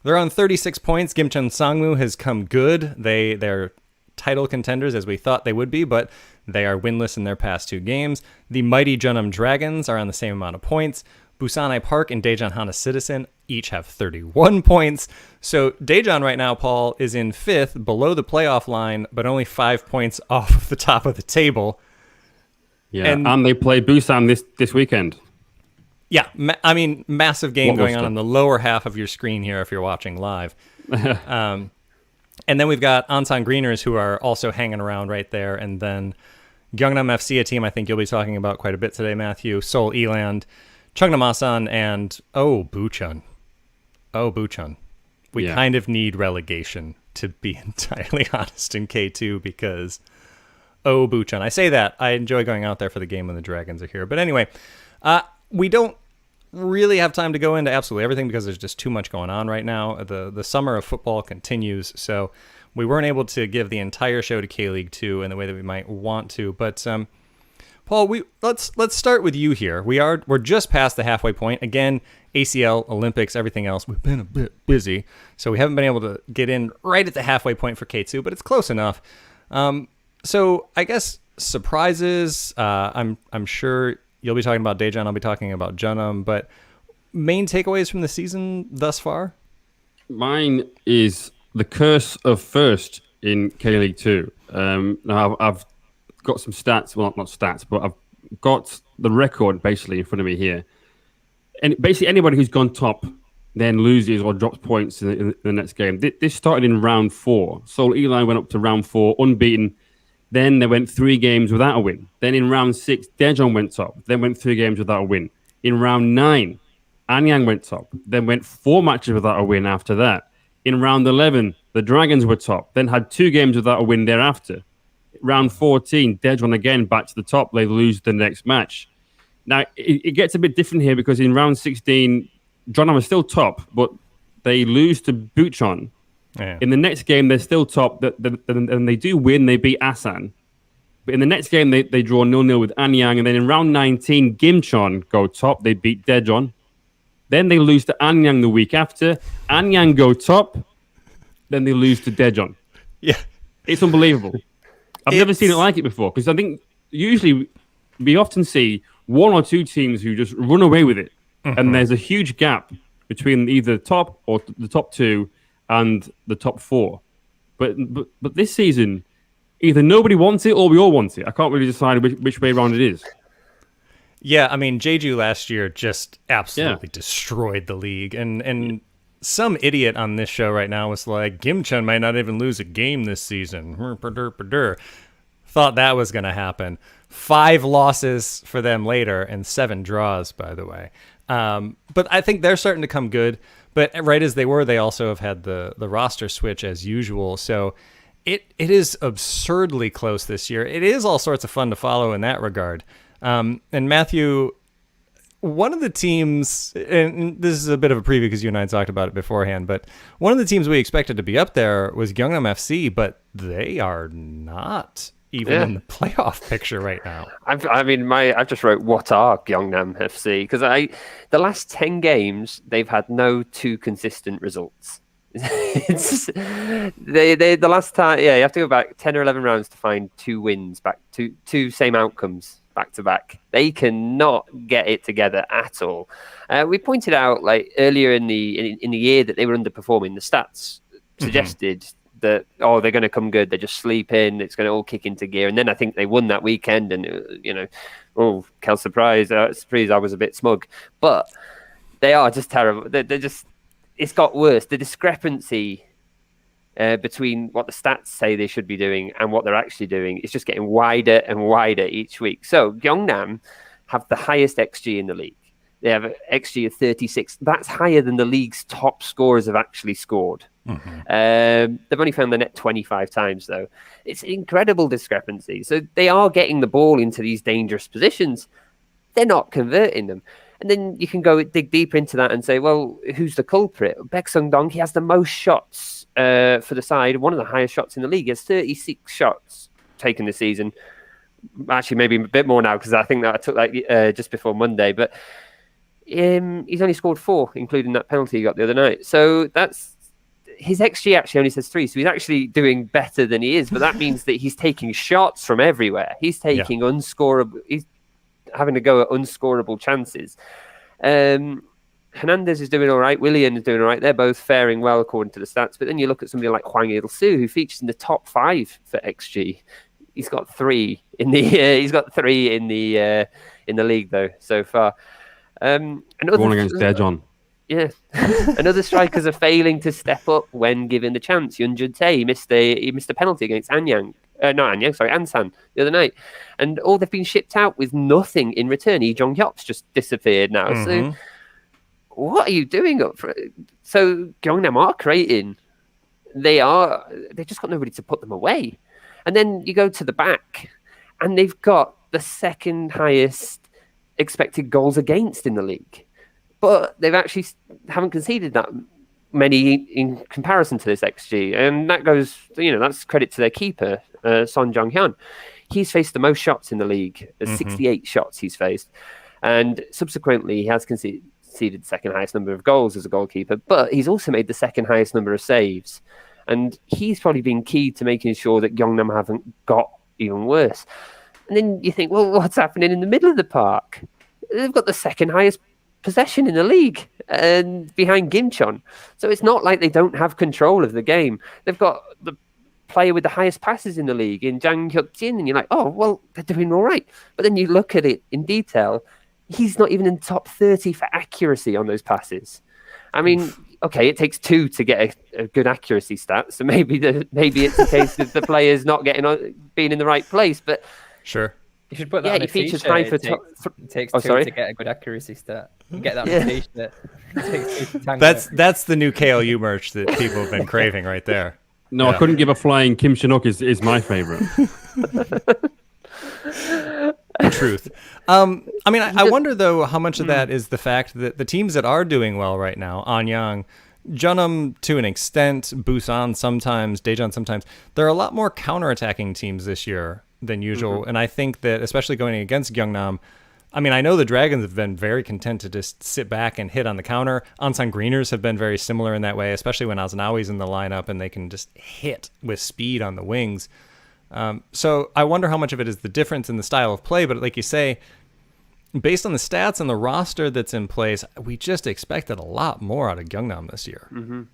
They're on 36 points. Gimcheon Sangmu has come good. They're title contenders as we thought they would be, but they are winless in their past 2 games. The mighty Jeonnam Dragons are on the same amount of points. Busanai Park and Daejeon Hana Citizen each have 31 points. So Daejeon right now, Paul, is in 5th, below the playoff line, but only 5 points off of the top of the table. Yeah, and they play Busan this weekend. Yeah, I mean, massive game going on the lower half of your screen here if you're watching live. And then we've got Ansan Greeners, who are also hanging around right there. And then Gyeongnam FC, a team I think you'll be talking about quite a bit today, Matthew. Seoul Eland, Cheongnam Asan, and Bucheon. We kind of need relegation, to be entirely honest, in K2 because, Bucheon. I say that. I enjoy going out there for the game when the Dragons are here. But anyway, we don't really have time to go into absolutely everything because there's just too much going on right now. The summer of football continues, so we weren't able to give the entire show to K-League 2 in the way that we might want to. But Paul, let's start with you here. We're just past the halfway point. Again, ACL, Olympics, everything else. We've been a bit busy, so we haven't been able to get in right at the halfway point for K2, but it's close enough. So I guess surprises. I'm sure you'll be talking about Daejeon. I'll be talking about Jeonnam. But main takeaways from the season thus far? Mine is the curse of first in K-League 2. Now I've got some stats. Well, not stats, but I've got the record basically in front of me here. And basically anybody who's gone top then loses or drops points in the next game. This started in round 4. Seoul Eli went up to round 4 unbeaten. Then they went 3 games without a win. Then in round 6, Daejeon went top. Then went 3 games without a win. In round 9, Anyang went top. Then went 4 matches without a win after that. In round 11, the Dragons were top. Then had 2 games without a win thereafter. round 14, Dejon again back to the top. They lose the next match. Now, it gets a bit different here because in round 16, John are still top, but they lose to Buchon. Yeah. In the next game, they're still top, and they do win. They beat Asan. But in the next game, they draw 0-0 with Anyang. And then in round 19, Gimchon go top. They beat Daejeon. Then they lose to Anyang the week after. Anyang go top. Then they lose to Daejeon. Yeah. It's unbelievable. I've never seen it like it before. Because I think usually we often see one or two teams who just run away with it. Mm-hmm. And there's a huge gap between either top or the top two and the top four. But this season, either nobody wants it or we all want it. I can't really decide which way around it is. Yeah, I mean, Jeju last year just absolutely destroyed the league. And some idiot on this show right now was like, Gimcheon might not even lose a game this season. Thought that was going to happen. 5 losses for them later and 7 draws, by the way. But I think they're starting to come good. But right as they were, they also have had the roster switch as usual. So it is absurdly close this year. It is all sorts of fun to follow in that regard. And Matthew, one of the teams, and this is a bit of a preview because you and I talked about it beforehand, but one of the teams we expected to be up there was Gyeongnam FC, but they are not even in the playoff picture right now. I just wrote, what are Gyeongnam FC? Because the last 10 games, they've had no 2 consistent results. It's the last time, you have to go back 10 or 11 rounds to find 2 wins, back to 2 same outcomes back to back. They cannot get it together at all. We pointed out like earlier in the year that they were underperforming. The stats suggested that they're going to come good. They just sleep in. It's going to all kick into gear. And then I think they won that weekend, and Kel surprise. I was a bit smug, but they are just terrible. They're just. It's got worse. The discrepancy between what the stats say they should be doing and what they're actually doing is just getting wider and wider each week. So Gyeongnam have the highest XG in the league. They have an XG of 36. That's higher than the league's top scorers have actually scored. Mm-hmm. They've only found the net 25 times, though. It's an incredible discrepancy. So they are getting the ball into these dangerous positions. They're not converting them. And then you can go dig deeper into that and say, well, who's the culprit? Baek Sung-dong, he has the most shots for the side, one of the highest shots in the league. He has 36 shots taken this season. Actually, maybe a bit more now, because I think that I took just before Monday. But he's only scored 4, including that penalty he got the other night. So that's his XG actually only says 3. So he's actually doing better than he is. But that means that he's taking shots from everywhere. He's taking unscorable. He's having to go at unscorable chances. Hernandez is doing all right. Willian is doing all right. They're both faring well according to the stats. But then you look at somebody like Hwang Il-soo, who features in the top 5 for XG. He's got 3 in the league though so far. One against Daejeon. Yeah, and other strikers are failing to step up when given the chance. Yoon Jun-tae missed a penalty against Ansan the other night, and they've been shipped out with nothing in return. Lee Jong-hyuk's just disappeared now. Mm-hmm. So what are you doing up for? So Gyeongnam are creating. They've just got nobody to put them away. And then you go to the back, and they've got the second highest expected goals against in the league. But they've actually haven't conceded that many in comparison to this XG. And that goes, that's credit to their keeper, Son Jong-hyun. He's faced the most shots in the league. 68 shots he's faced. And subsequently, he has conceded the second highest number of goals as a goalkeeper. But he's also made the second highest number of saves. And he's probably been key to making sure that Gyeongnam haven't got even worse. And then you think, well, what's happening in the middle of the park? They've got the second highest possession in the league and behind Gimcheon. So it's not like they don't have control of the game. They've got the player with the highest passes in the league in Jang Hyuk-jin, and you're like, oh, well, they're doing all right. But then you look at it in detail, he's not even in the top 30 for accuracy on those passes. I mean, okay, it takes 2 to get a good accuracy stat, so maybe it's a case of the players not being in the right place, but sure. You should put that on a features t-shirt. high for It takes 2 to get a good accuracy stat. Get that on a t-shirt. It takes 2 to tango. That's the new KLU merch that people have been craving right there. No, I couldn't give a flying. Kim Chinook is my favorite. Truth. I mean, I wonder, though, how much of that is the fact that the teams that are doing well right now, Anyang, Jeonnam to an extent, Busan sometimes, Daejeon sometimes, there are a lot more counterattacking teams this year than usual. And I think that, especially going against Gyeongnam, I mean, I know the Dragons have been very content to just sit back and hit on the counter. Ansan Greeners have been very similar in that way, especially when Aznawi's in the lineup and they can just hit with speed on the wings. So I wonder how much of it is the difference in the style of play. But like you say, based on the stats and the roster that's in place, we just expected a lot more out of Gyeongnam this year.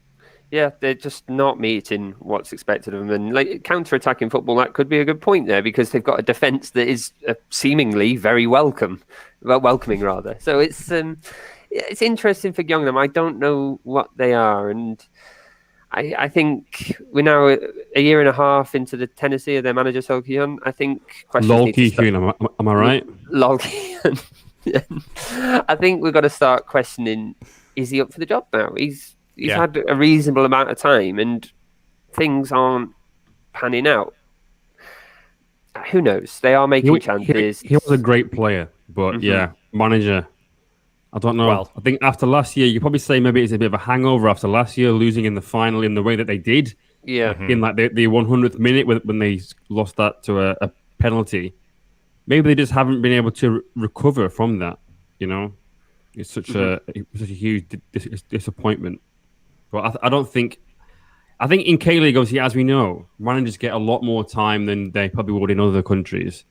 Yeah, they're just not meeting what's expected of them. And like counter-attacking football, that could be a good point there because they've got a defence that is seemingly very welcoming rather. So it's interesting for Gyeongnam. I don't know what they are, and I think we're now a year and a half into the tenancy of their manager Sol Ki-hyun. I think Lol Ki-hyun, am I right? Lol Ki-hyun. I think we've got to start questioning: is he up for the job now? He's had a reasonable amount of time and things aren't panning out. Who knows? They are making chances. He was a great player, but manager, I don't know. Well, I think after last year, you probably say maybe it's a bit of a hangover after last year, losing in the final in the way that they did. Yeah. In like the 100th minute when they lost that to a penalty. Maybe they just haven't been able to recover from that, you know? It's such a huge disappointment. But I don't think... I think in K-League, obviously, as we know, managers get a lot more time than they probably would in other countries.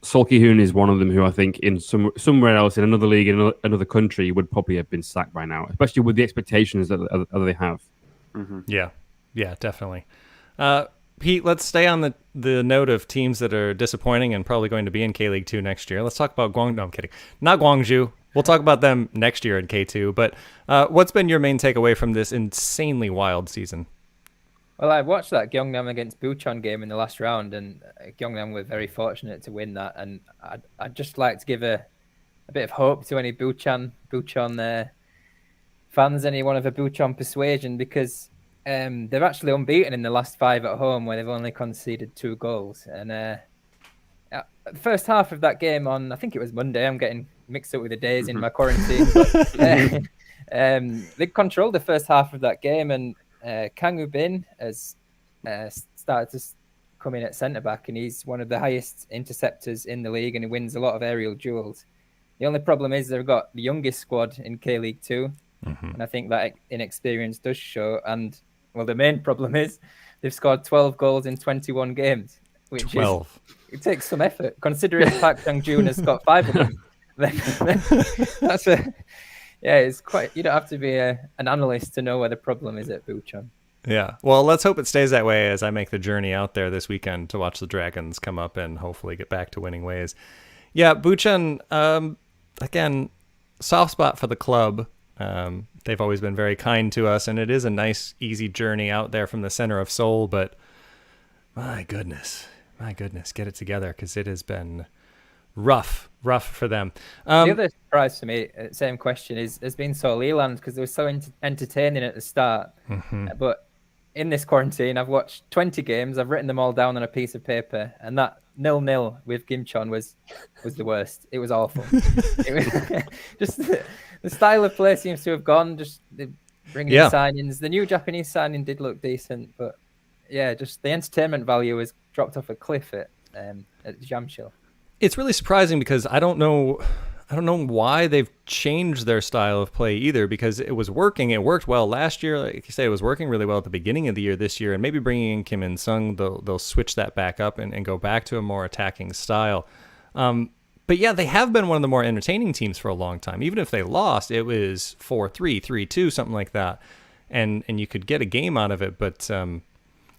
Sol Ki-hyun is one of them who I think in somewhere else, in another league, in another country, would probably have been sacked by now, especially with the expectations that they have. Yeah, definitely. Pete, let's stay on the note of teams that are disappointing and probably going to be in K-League 2 next year. Let's talk about No, I'm kidding. Not Gwangju. We'll talk about them next year in K2. But what's been your main takeaway from this insanely wild season? Well, I watched that Gyeongnam against Bucheon game in the last round, and Gyeongnam were very fortunate to win that. And I'd just like to give a bit of hope to any Bucheon fans, anyone of a Bucheon persuasion, because they're actually unbeaten in the last 5 at home, where they've only conceded 2 goals. And the first half of that game on, I think it was Monday, I'm getting mixed up with the days in my quarantine. But, they controlled the first half of that game, and Kang Woo-bin has started to come in at centre-back, and he's one of the highest interceptors in the league, and he wins a lot of aerial duels. The only problem is they've got the youngest squad in K-League 2, and I think that inexperience does show. And, well, the main problem is they've scored 12 goals in 21 games, which 12. It takes some effort, considering Park Sang-joon has got 5 of them. That's it's quite. You don't have to be an analyst to know where the problem is at Bucheon. Yeah, well, let's hope it stays that way as I make the journey out there this weekend to watch the Dragons come up and hopefully get back to winning ways. Yeah, Bucheon, again, soft spot for the club. They've always been very kind to us, and it is a nice, easy journey out there from the center of Seoul. But my goodness, get it together, because it has been rough for them. The other surprise to me, same question, has been Seoul Eland, because they were so entertaining at the start. But in this quarantine, I've watched 20 games. I've written them all down on a piece of paper, and that 0-0 with Gimcheon was the worst. It was awful. It was just the style of play seems to have gone. Just bringing in signings. The new Japanese signing did look decent, but just the entertainment value has dropped off a cliff at Jamshil. It's really surprising because I don't know why they've changed their style of play either, because it was working. It worked well last year. Like you say, it was working really well at the beginning of the year this year, and maybe bringing in Kim In-sung, they'll switch that back up and go back to a more attacking style. But yeah, they have been one of the more entertaining teams for a long time. Even if they lost, it was 4-3, 3-2, something like that. And you could get a game out of it, but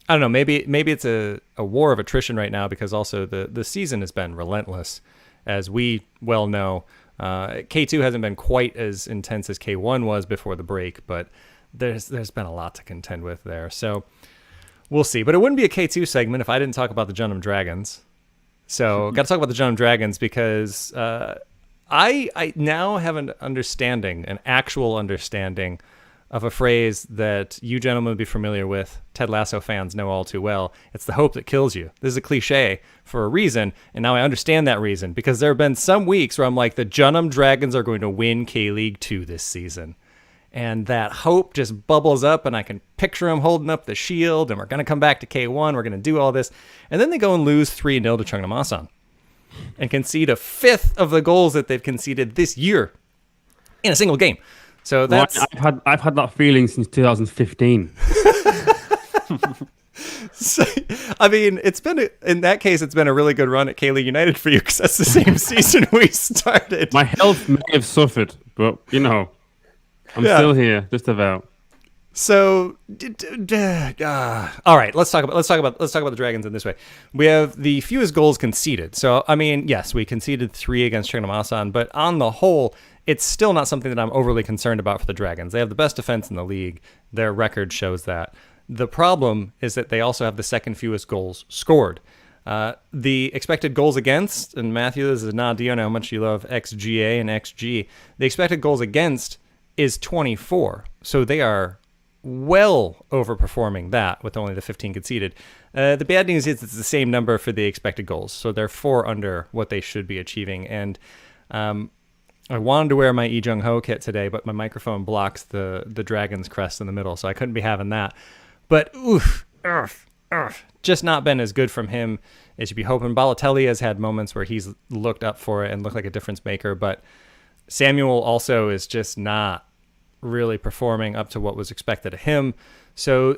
I don't know, maybe it's a war of attrition right now, because also the season has been relentless, as we well know. K2 hasn't been quite as intense as K1 was before the break, but there's been a lot to contend with there. So we'll see. But it wouldn't be a K2 segment if I didn't talk about the Jeonnam Dragons. So got to talk about the Jeonnam Dragons, because I now have an actual understanding of a phrase that you gentlemen would be familiar with. Ted Lasso fans know all too well. It's the hope that kills you. This is a cliche for a reason, and now I understand that reason, because there have been some weeks where I'm like, the Junham Dragons are going to win K-League 2 this season. And that hope just bubbles up, and I can picture them holding up the shield, and we're going to come back to K1, we're going to do all this. And then they go and lose 3-0 to Cheongnamassan and concede a fifth of the goals that they've conceded this year in a single game. So that's... I've had that feeling since 2015. So, I mean, in that case, it's been a really good run at K-League United for you, because that's the same season we started. My health may have suffered, but, you know, I'm still here, just about. So, all right, let's talk about the Dragons in this way. We have the fewest goals conceded. So, I mean, yes, we conceded 3 against Cheongnamassan, but on the whole, it's still not something that I'm overly concerned about for the Dragons. They have the best defense in the league. Their record shows that. The problem is that they also have the second fewest goals scored. The expected goals against, and Matthew, this is a nod to you, I know how much you love XGA and XG. The expected goals against is 24. So they are well overperforming that with only the 15 conceded. The bad news is it's the same number for the expected goals. So they're 4 under what they should be achieving. And I wanted to wear my Lee Jung-ho kit today, but my microphone blocks the dragon's crest in the middle, so I couldn't be having that. But just not been as good from him as you'd be hoping. Balotelli has had moments where he's looked up for it and looked like a difference maker, but Samuel also is just not really performing up to what was expected of him. So,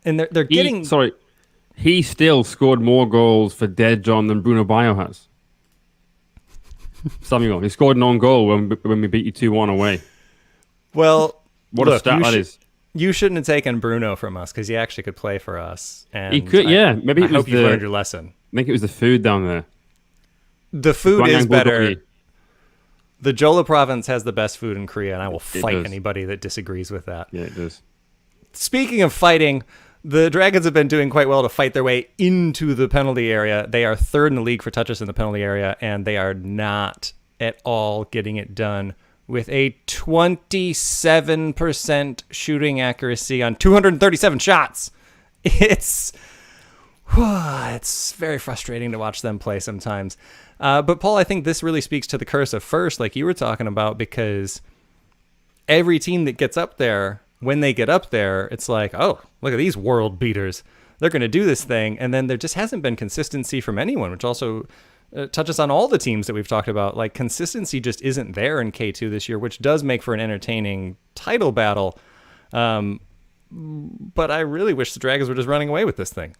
and they're getting... He still scored more goals for Dead John than Bruno Bayo has. Samuel, he scored an own goal when we beat you 2-1 away. Well, what a stat that is. You shouldn't have taken Bruno from us, because he actually could play for us. And he could, Maybe I hope you learned your lesson. I think it was the food down there. The food is better. The Jeolla province has the best food in Korea, and I will fight anybody that disagrees with that. Yeah, it does. Speaking of fighting, the Dragons have been doing quite well to fight their way into the penalty area. They are 3rd in the league for touches in the penalty area, and they are not at all getting it done with a 27% shooting accuracy on 237 shots. It's very frustrating to watch them play sometimes. But Paul, I think this really speaks to the curse of first, like you were talking about, because every team that gets up there, when they get up there, it's like, oh, look at these world beaters. They're going to do this thing. And then there just hasn't been consistency from anyone, which also touches on all the teams that we've talked about. Like, consistency just isn't there in K2 this year, which does make for an entertaining title battle. But I really wish the Dragons were just running away with this thing.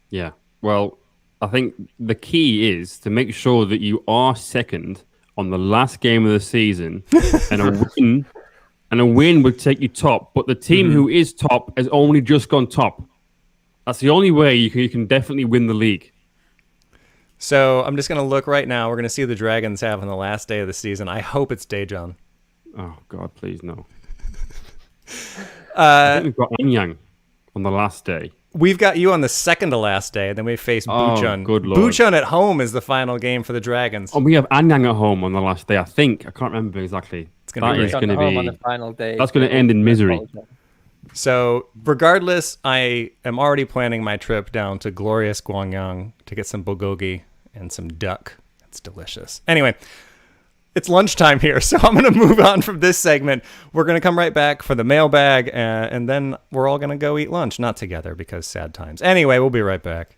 Yeah. Well, I think the key is to make sure that you are second on the last game of the season, and a win would take you top. But the team who is top has only just gone top. That's the only way you can definitely win the league. So I'm just going to look right now. We're going to see who the Dragons have on the last day of the season. I hope it's Daejeon. Oh, God, please, no. I think we've got Anyang on the last day. We've got you on the second to last day, and then we face Bucheon. Good Lord. Bucheon at home is the final game for the Dragons. Oh, we have Anyang at home on the last day, I think. I can't remember exactly. It's going to be home on the final day. That's going to end in misery. So, regardless, I am already planning my trip down to glorious Gwangyang to get some bulgogi and some duck. It's delicious. Anyway, it's lunchtime here, so I'm going to move on from this segment. We're going to come right back for the mailbag, and then we're all going to go eat lunch. Not together, because sad times. Anyway, we'll be right back.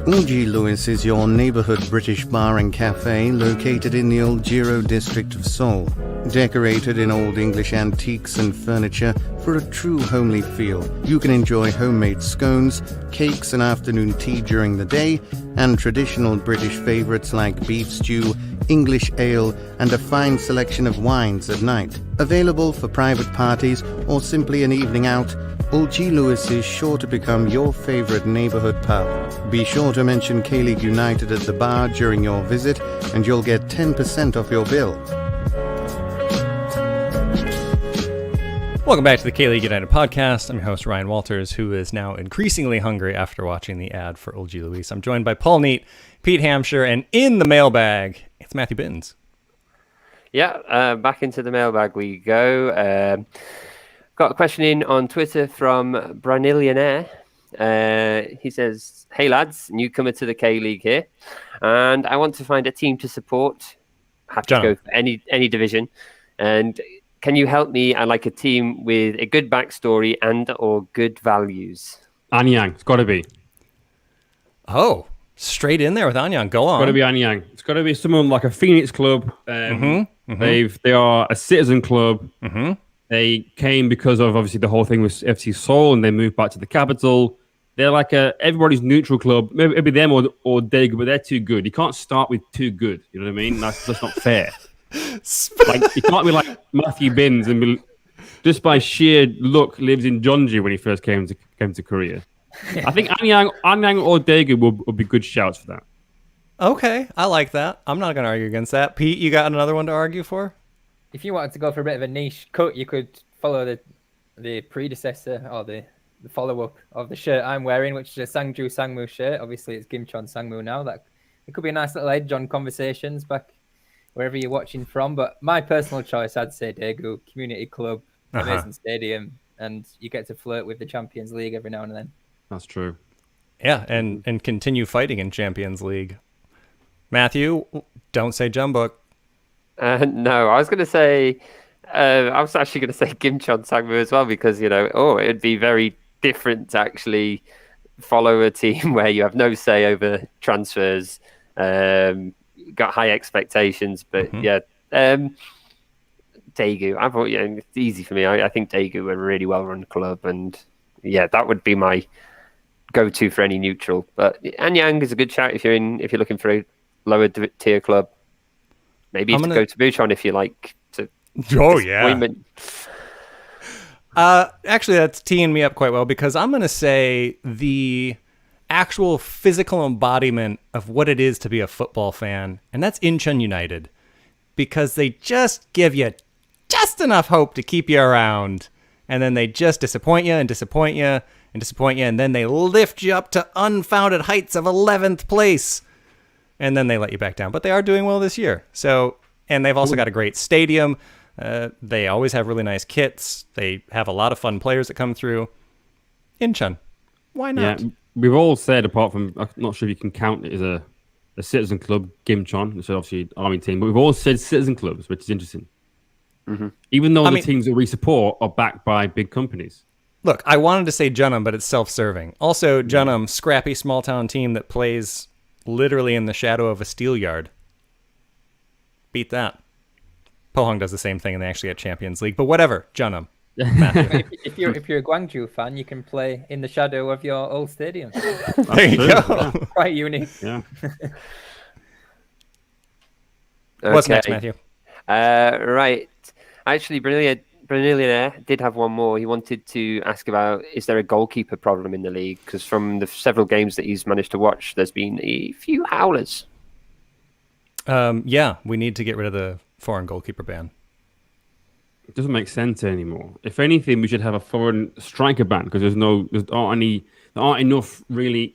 O.G. Lewis is your neighborhood British bar and cafe located in the Old Giro district of Seoul. Decorated in old English antiques and furniture for a true homely feel, you can enjoy homemade scones, cakes and afternoon tea during the day, and traditional British favourites like beef stew, English ale, and a fine selection of wines at night. Available for private parties or simply an evening out, Old Lewis is sure to become your favourite neighbourhood pub. Be sure to mention K-League United at the bar during your visit and you'll get 10% off your bill. Welcome back to the K-League United podcast. I'm your host, Ryan Walters, who is now increasingly hungry after watching the ad for Old G. Luis. I'm joined by Paul Neat, Pete Hampshire, and in the mailbag, it's Matthew Bittens. Yeah, back into the mailbag we go. Got a question in on Twitter from Branillionaire. He says, "Hey lads, newcomer to the K-League here, and I want to find a team to support. Have to go for any division. And can you help me? I like a team with a good backstory and or good values." Anyang, it's got to be. Oh, straight in there with Anyang. Go on. It's got to be Anyang. It's got to be someone like a Phoenix club. They are a citizen club. They came because of obviously the whole thing with FC Seoul, and they moved back to the capital. They're like everybody's neutral club. Maybe them or Daegu, but they're too good. You can't start with too good. You know what I mean? That's not fair. Like you can't be like Matthew Binns and be, just by sheer luck lives in Jeonju when he first came to Korea. I think Anyang or Daegu would be good shouts for that. Okay, I like that. I'm not going to argue against that. Pete, you got another one to argue for? If you wanted to go for a bit of a niche cut, you could follow the predecessor or the follow-up of the shirt I'm wearing, which is a Sangju Sangmu shirt. Obviously, it's Gimcheon Sangmu now. That it could be a nice little edge on conversations back wherever you're watching from. But my personal choice, I'd say Daegu, community club, amazing stadium, and you get to flirt with the Champions League every now and then. That's true. Yeah, and continue fighting in Champions League. Matthew, don't say Jeonbuk. No, I was going to say, I was actually going to say Gimcheon Sangmu as well, because, it'd be very different to actually follow a team where you have no say over transfers, got high expectations, but Daegu, I thought, it's easy for me. I think Daegu are a really well-run club, and that would be my go-to for any neutral. But Anyang is a good shout if you're looking for a lower tier club. Maybe to go to Bucheon if you like to. Oh, yeah. Actually, that's teeing me up quite well, because I'm going to say the actual physical embodiment of what it is to be a football fan, and that's Incheon United, because they just give you just enough hope to keep you around, and then they just disappoint you and disappoint you and disappoint you, and then they lift you up to unfounded heights of 11th place. And then they let you back down. But they are doing well this year. So, and they've also got a great stadium. They always have really nice kits. They have a lot of fun players that come through. Incheon. Why not? Yeah, we've all said, apart from, I'm not sure if you can count it as a citizen club, Gimcheon, which is obviously Army team, but we've all said citizen clubs, which is interesting. Even though the teams that we support are backed by big companies. Look, I wanted to say Jeonnam, but it's self-serving. Also, Jeonnam, scrappy small-town team that plays literally in the shadow of a steel yard. Beat that. Pohang does the same thing, and they actually get Champions League. But whatever, Jeonnam. if you're a Gwangju fan, you can play in the shadow of your old stadium. There you go. Yeah. Quite unique. Yeah. What's next, Matthew? Right. Actually, Brillionaire did have one more. He wanted to ask about, is there a goalkeeper problem in the league? Because from the several games that he's managed to watch, there's been a few howlers. Yeah, we need to get rid of the foreign goalkeeper ban. It doesn't make sense anymore. If anything, we should have a foreign striker ban, because there aren't enough really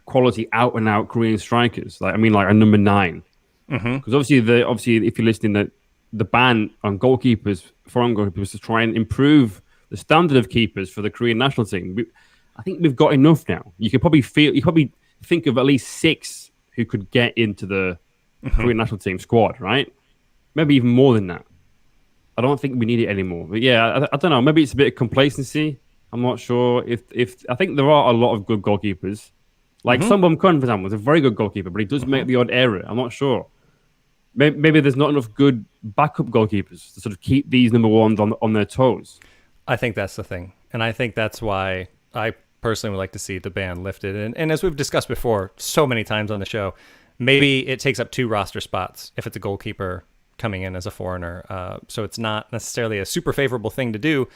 quality out and out Korean strikers. Like a number 9. Because obviously, if you're listening, the ban on goalkeepers, foreign goalkeepers, to try and improve the standard of keepers for the Korean national team. I think we've got enough now. You could probably think of at least 6 who could get into the Korean national team squad, right? Maybe even more than that. I don't think we need it anymore. But yeah, I don't know. Maybe it's a bit of complacency. I'm not sure if I think there are a lot of good goalkeepers. Like Sunbum Kun, for example, is a very good goalkeeper, but he does make the odd error. I'm not sure. Maybe there's not enough good backup goalkeepers to sort of keep these number 1s on their toes. I think that's the thing. And I think that's why I personally would like to see the ban lifted. And as we've discussed before so many times on the show, maybe it takes up 2 roster spots if it's a goalkeeper coming in as a foreigner. So it's not necessarily a super favorable thing to do,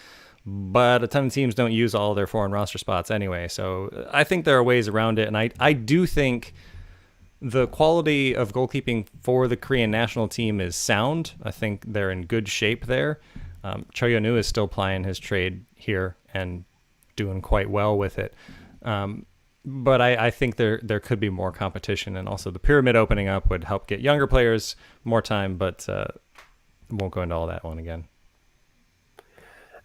but a ton of teams don't use all their foreign roster spots anyway. So I think there are ways around it. And I do think the quality of goalkeeping for the Korean national team is sound. I think they're in good shape there. Choyonu is still plying his trade here and doing quite well with it. But I think there could be more competition, and also the pyramid opening up would help get younger players more time, but won't go into all that one again.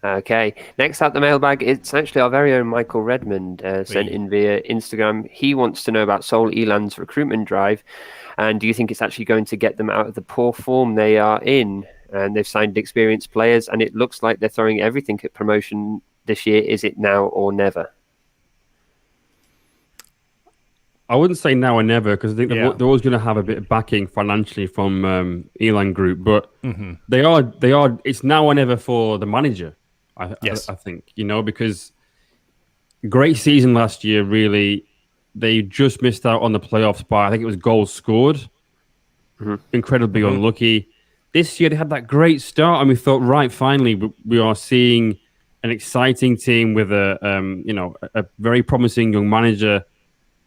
Okay, next up the mailbag, it's actually our very own Michael Redmond sent in via Instagram. He wants to know about Seoul Elan's recruitment drive, and do you think it's actually going to get them out of the poor form they are in? And they've signed experienced players, and it looks like they're throwing everything at promotion this year. Is it now or never? I wouldn't say now or never, because I think they're always going to have a bit of backing financially from Elan Group, but they are. It's now or never for the manager. I think, because great season last year. Really, they just missed out on the playoffs by, I think it was goals scored. Incredibly unlucky. This year they had that great start, and we thought, right, finally we are seeing an exciting team with a very promising young manager.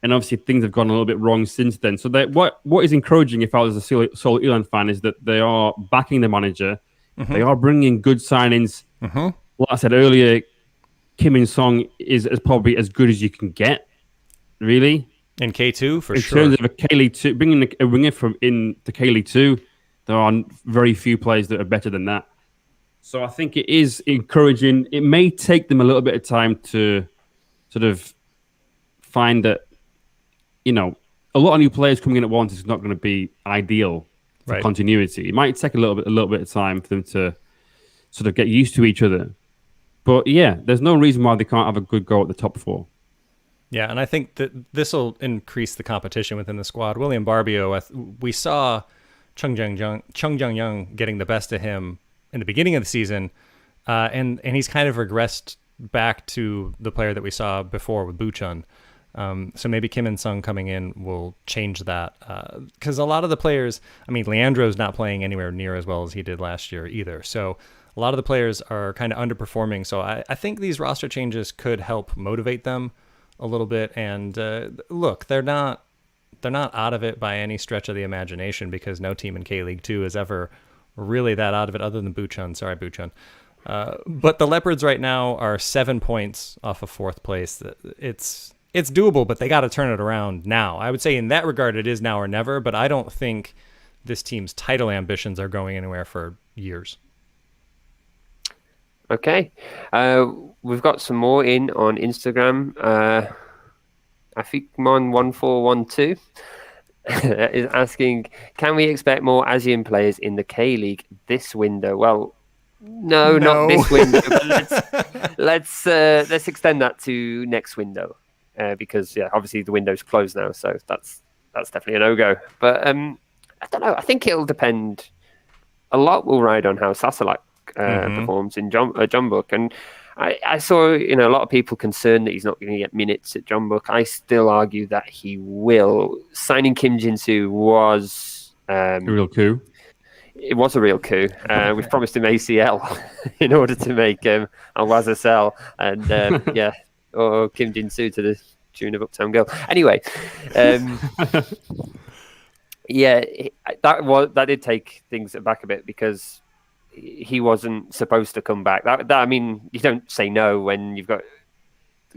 And obviously things have gone a little bit wrong since then. So what is encouraging, if I was a Seoul Elan fan, is that they are backing the manager. They are bringing good signings. Like I said earlier, Kim In-sung is probably as good as you can get, really. In K2, for sure. In terms of a K-League 2, bringing a winger from in the K-League 2, there are very few players that are better than that. So I think it is encouraging. It may take them a little bit of time to sort of find that, a lot of new players coming in at once is not going to be ideal for continuity. It might take a little bit of time for them to sort of get used to each other. But yeah, there's no reason why they can't have a good go at the top four. Yeah, and I think that this will increase the competition within the squad. William Barbio, we saw Chung Jung-young getting the best of him in the beginning of the season, and he's kind of regressed back to the player that we saw before with Bucheon. So maybe Kim In-sung coming in will change that, because a lot of the players, Leandro's not playing anywhere near as well as he did last year either. So a lot of the players are kind of underperforming. So I think these roster changes could help motivate them a little bit. And look, they're not out of it by any stretch of the imagination, because no team in K-League 2 is ever really that out of it other than Bucheon. Sorry, Bucheon. But the Leopards right now are 7 points off of fourth place. It's doable, but they got to turn it around now. I would say in that regard, it is now or never, but I don't think this team's title ambitions are going anywhere for years. Okay. We've got some more in on Instagram. I think Mon1412 is asking, can we expect more Asian players in the K-League this window? Well, no, not this window, but let's extend that to next window. Because obviously the window's closed now, so that's definitely a no-go. But I don't know. I think it'll depend. A lot will ride on how Sasalak performs in Jeonbuk, and I saw a lot of people concerned that he's not going to get minutes at Jeonbuk. I still argue that he will. Signing Kim Jin-soo was a real coup. It was a real coup. We've promised him ACL in order to make Al-Wazir sell, and or Kim Jin-soo to the tune of Uptown Girl. Anyway, that did take things back a bit, because he wasn't supposed to come back. You don't say no when you've got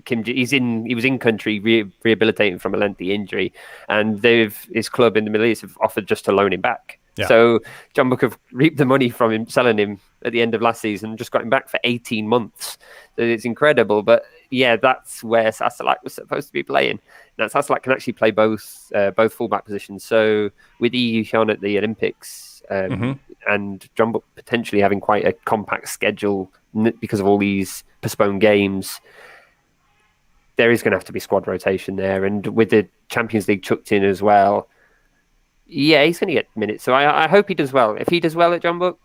Kim. He was in country rehabilitating from a lengthy injury, and his club in the Middle East have offered just to loan him back. Yeah. So Jeonbuk have reaped the money from him selling him at the end of last season and just got him back for 18 months. So it's incredible. But yeah, that's where Sasalak was supposed to be playing. Now Sasalak can actually play both fullback positions. So with Lee Hyun at the Olympics and Jeonbuk potentially having quite a compact schedule because of all these postponed games, there is going to have to be squad rotation there. And with the Champions League chucked in as well, yeah, he's going to get minutes. So I hope he does well. If he does well at Jeonbuk,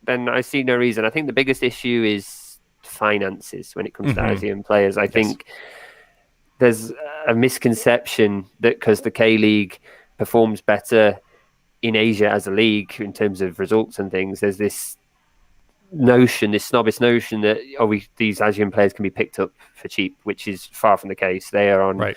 then I see no reason. I think the biggest issue is finances when it comes to Asian players. I think there's a misconception that because the K-League performs better in Asia as a league in terms of results and things, there's this snobbish notion that these Asian players can be picked up for cheap, which is far from the case. They are on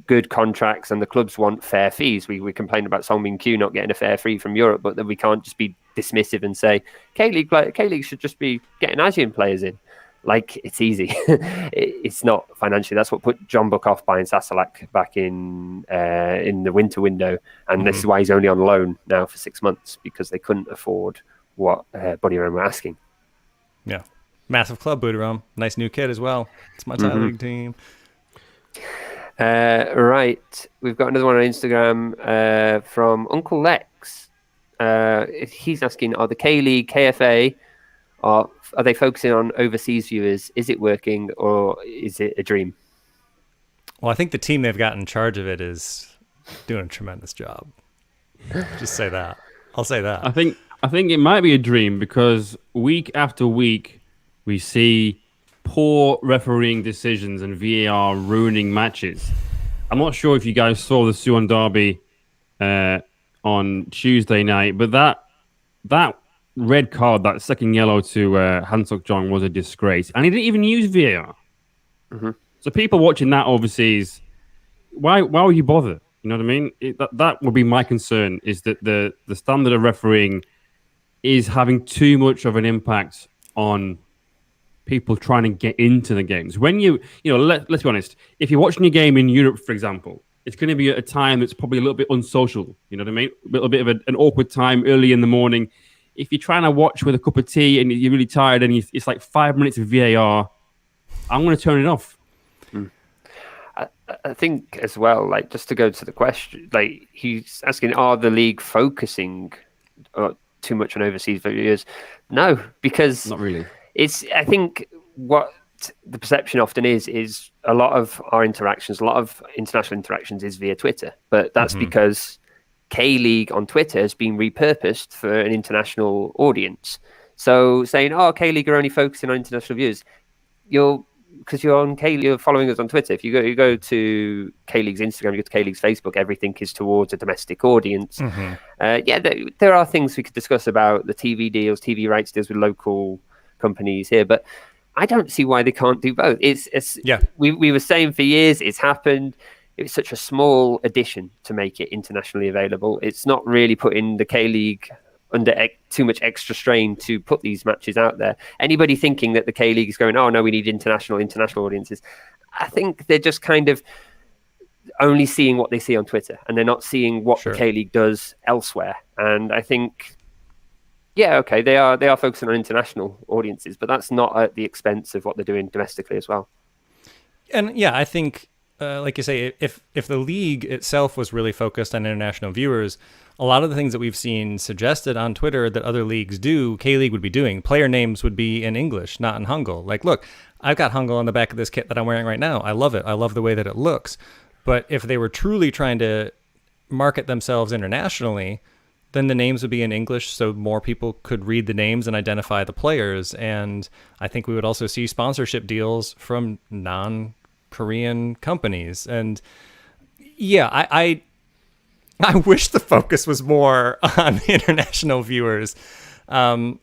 good contracts, and the clubs want fair fees. We complain about Song Min Kyu not getting a fair fee from Europe, but then we can't just be dismissive and say K-League should just be getting Asian players in. Like, it's easy. It's not financially. That's what put John Book off buying Sasalak back in the winter window, and this is why he's only on loan now for 6 months, because they couldn't afford what Buddy Rome were asking. Yeah, massive club, Budiram. Nice new kid as well. It's my Thai league team. Right, we've got another one on Instagram from Uncle Lex. He's asking, are the K-League, KFA, are they focusing on overseas viewers? Is it working, or is it a dream? Well, I think the team they've got in charge of it is doing a tremendous job. Just say that. I'll say that. I think it might be a dream, because week after week we see poor refereeing decisions and VAR ruining matches. I'm not sure if you guys saw the Suwon Derby on Tuesday night, but that red card, that second yellow to Han Suk-jong, was a disgrace, and he didn't even use VAR. So people watching that overseas, why would you bother? You know what I mean? That would be my concern, is that the standard of refereeing is having too much of an impact on people trying to get into the games. When let's be honest, if you're watching a game in Europe, for example, it's going to be at a time that's probably a little bit unsocial. You know what I mean? A little bit of an awkward time early in the morning. If you're trying to watch with a cup of tea and you're really tired and it's like 5 minutes of VAR, I'm going to turn it off. I think as well, like, just to go to the question, like, he's asking, are the league focusing too much on overseas viewers? No, because not really. I think what the perception often is a lot of our interactions, a lot of international interactions is via Twitter, but that's because K-League on Twitter has been repurposed for an international audience. So saying, oh, K-League are only focusing on international viewers, because you're on K-League, you're following us on Twitter. If you go to K-League's Instagram, you go to K-League's Facebook, everything is towards a domestic audience. There are things we could discuss about the TV deals, TV rights deals with local companies here, but I don't see why they can't do both. We were saying for years, it's happened. It was such a small addition to make it internationally available. It's not really putting the K-League under too much extra strain to put these matches out there. Anybody thinking that the K-League is going, oh no, we need international audiences, I think they're just kind of only seeing what they see on Twitter, and they're not seeing what the K-League does elsewhere. And I think, they are focusing on international audiences, but that's not at the expense of what they're doing domestically as well. And I think, like you say, if the league itself was really focused on international viewers, a lot of the things that we've seen suggested on Twitter that other leagues do, K-League would be doing. Player names would be in English, not in Hangul. Like, look, I've got Hangul on the back of this kit that I'm wearing right now. I love it. I love the way that it looks. But if they were truly trying to market themselves internationally, then the names would be in English, so more people could read the names and identify the players. And I think we would also see sponsorship deals from non-Korean companies. And I wish the focus was more on international viewers. I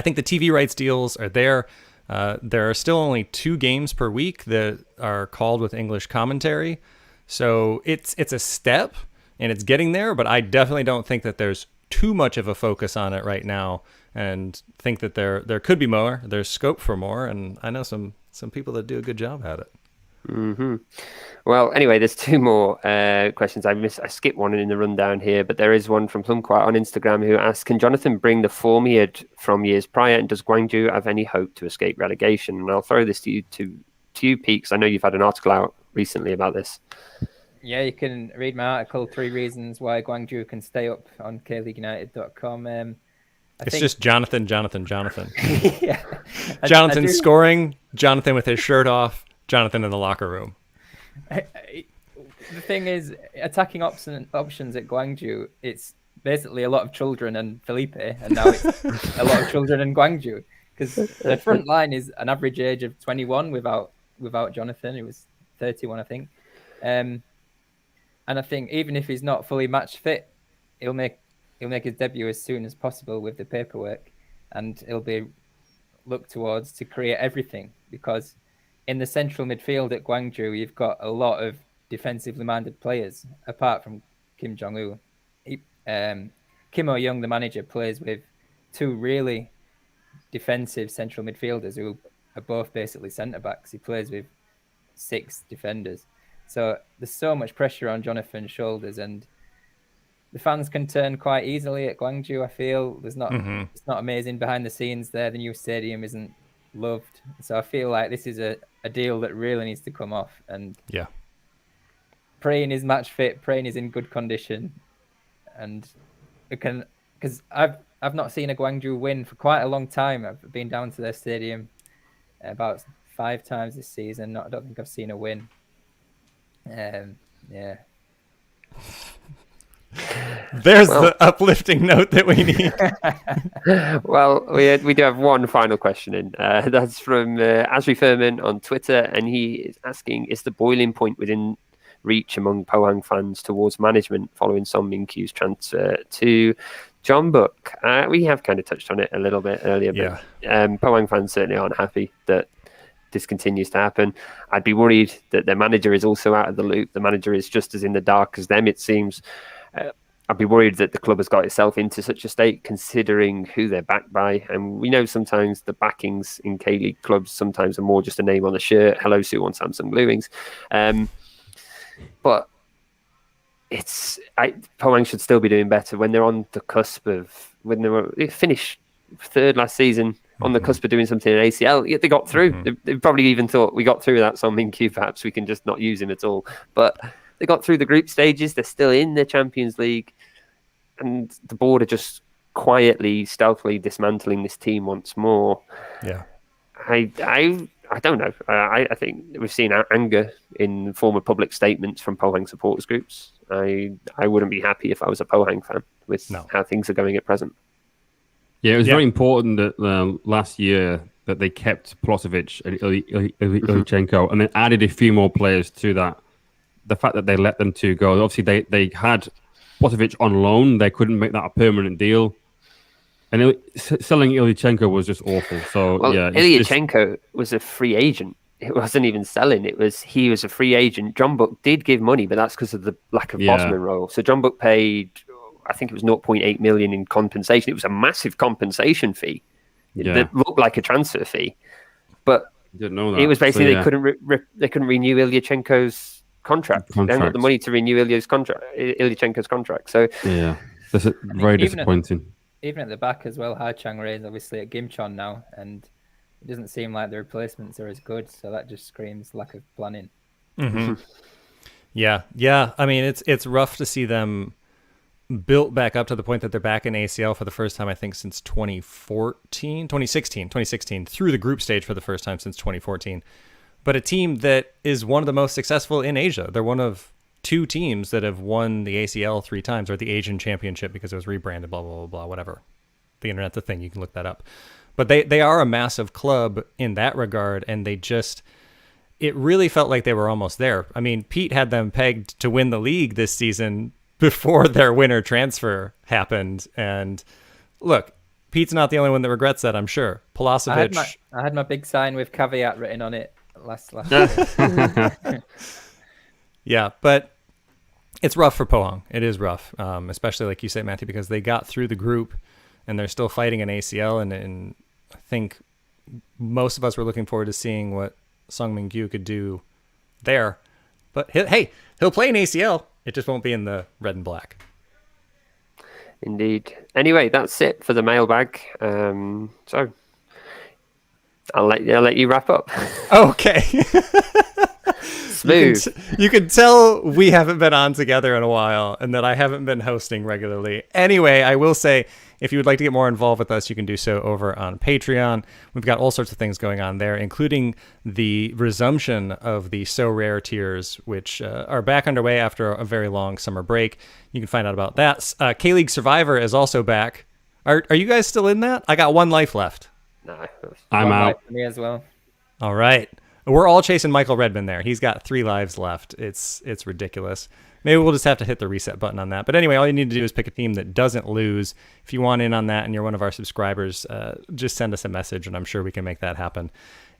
think the TV rights deals are there. There are still only 2 games per week that are called with English commentary. So it's a step, and it's getting there, but I definitely don't think that there's too much of a focus on it right now, and think that there could be more. There's scope for more, and I know some people that do a good job at it. Well, anyway, there's 2 more questions. I skipped one in the rundown here, but there is one from Plumquat on Instagram who asks, can Jonathan bring the form he had from years prior, and does Gwangju have any hope to escape relegation? And I'll throw this to you, Pete, because I know you've had an article out recently about this. Yeah, you can read my article, 3 Reasons Why Gwangju Can Stay Up, on KLeagueUnited.com. It's just Jonathan. Yeah. Jonathan scoring, Jonathan with his shirt off, Jonathan in the locker room. The thing is, attacking options at Gwangju, it's basically a lot of children and Felipe, and now it's a lot of children and Gwangju, because the front line is an average age of 21 without Jonathan. He was 31, I think. And I think even if he's not fully match fit, he'll make his debut as soon as possible with the paperwork, and he'll be looked towards to create everything, because in the central midfield at Gwangju, you've got a lot of defensively minded players, apart from Kim Jong-un. Kim Kim O-young, the manager, plays with two really defensive central midfielders who are both basically centre-backs. He plays with 6 defenders. So there's so much pressure on Jonathan's shoulders, and the fans can turn quite easily at Gwangju, I feel. It's not amazing behind the scenes there. The new stadium isn't loved. So I feel like this is a deal that really needs to come off. And Yeah. Praying is match fit, Praying is in good condition. And it can, because I've not seen a Gwangju win for quite a long time. I've been down to their stadium about 5 times this season. I don't think I've seen a win. Yeah. There's the uplifting note that we need. Well, we do have one final question in. That's from Asri Furman on Twitter, and he is asking, is the boiling point within reach among Pohang fans towards management following Song Min-kyu's transfer to Jeonbuk? We have kind of touched on it a little bit earlier, but Pohang fans certainly aren't happy that this continues to happen. I'd be worried that their manager is also out of the loop. The manager is just as in the dark as them, it seems. I'd be worried that the club has got itself into such a state, considering who they're backed by. And we know sometimes the backings in K-League clubs sometimes are more just a name on the shirt. Hello, Sue on Samsung Blue Wings. But Pohang should still be doing better when they're on the cusp of, when they finished 3rd last season, on the cusp of doing something in ACL. Yet they got through. They probably even thought, we got through without Song Min-kyu, perhaps we can just not use him at all. But they got through the group stages. They're still in the Champions League. And the board are just quietly, stealthily dismantling this team once more. Yeah. I don't know. I think we've seen anger in the form of public statements from Pohang supporters groups. I wouldn't be happy if I was a Pohang fan with how things are going at present. Yeah, it was very important that last year that they kept Plosevic and Ilyichenko and then added a few more players to that. The fact that they let them two go, obviously they had Plosevic on loan. They couldn't make that a permanent deal. And selling Ilyichenko was just awful. So, Ilyichenko was a free agent. It wasn't even selling. He was a free agent. Jeonbuk did give money, but that's because of the lack of Bosman role. So Jeonbuk paid, I think it was 0.8 million in compensation. It was a massive compensation fee. That looked like a transfer fee, but didn't know that. It was basically they couldn't renew Ilyichenko's contract. They haven't got the money to renew Ilyichenko's contract. So that's very disappointing. Even at the back as well, Ha Chang-rae is obviously at Gimcheon now, and it doesn't seem like the replacements are as good. So that just screams lack of planning. Mm-hmm. Yeah. I mean, it's rough to see them built back up to the point that they're back in ACL for the first time, I think, since 2016, through the group stage for the first time since 2014. But a team that is one of the most successful in Asia. They're one of 2 teams that have won the ACL 3 times, or the Asian Championship, because it was rebranded, blah, blah, blah, blah, whatever. The internet's a thing. You can look that up. But they are a massive club in that regard, and it really felt like they were almost there. I mean, Pete had them pegged to win the league this season before their winter transfer happened. And look, Pete's not the only one that regrets that, I'm sure. Pulasevic. I had my big sign with caveat written on it last year. Yeah, but it's rough for Pohang. It is rough, especially like you say, Matthew, because they got through the group and they're still fighting an ACL. And I think most of us were looking forward to seeing what Song Min-kyu could do there. But he'll play an ACL. It just won't be in the red and black. Indeed. Anyway, that's it for the mailbag. So I'll let you wrap up. Okay. Smooth. You can tell we haven't been on together in a while and that I haven't been hosting regularly. Anyway, I will say, if you would like to get more involved with us, you can do so over on Patreon. We've got all sorts of things going on there, including the resumption of the So Rare tiers, which are back underway after a very long summer break. You can find out about that. K-League Survivor is also back. Are you guys still in that? I got 1 life left. No, I'm out. Me as well. All right. We're all chasing Michael Redmond there. He's got 3 lives left. It's ridiculous. Maybe we'll just have to hit the reset button on that. But anyway, all you need to do is pick a team that doesn't lose. If you want in on that and you're one of our subscribers, just send us a message and I'm sure we can make that happen.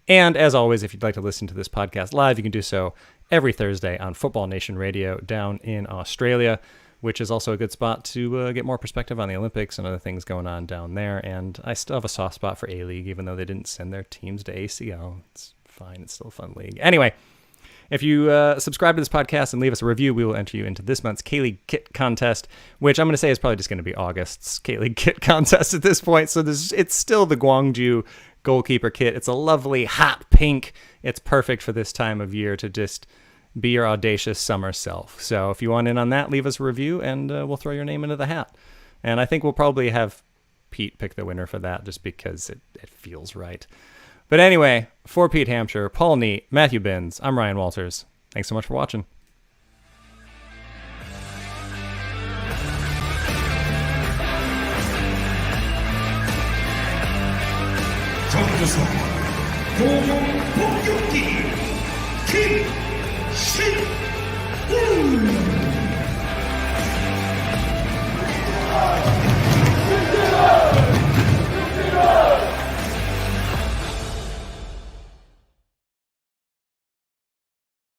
And as always, if you'd like to listen to this podcast live, you can do so every Thursday on Football Nation Radio down in Australia. which is also a good spot to get more perspective on the Olympics and other things going on down there. And I still have a soft spot for A-League, even though they didn't send their teams to ACL. It's fine. It's still a fun league. Anyway, if you subscribe to this podcast and leave us a review, we will enter you into this month's K-League Kit Contest, which I'm going to say is probably just going to be August's K-League Kit Contest at this point. So it's still the Gwangju goalkeeper kit. It's a lovely hot pink. It's perfect for this time of year to just be your audacious summer self. So if you want in on that, leave us a review and we'll throw your name into the hat. And I think we'll probably have Pete pick the winner for that just because it feels right. But anyway, for Pete Hampshire, Paul Neat, Matthew Binns, I'm Ryan Walters. Thanks so much for watching. Kim Shin-woo!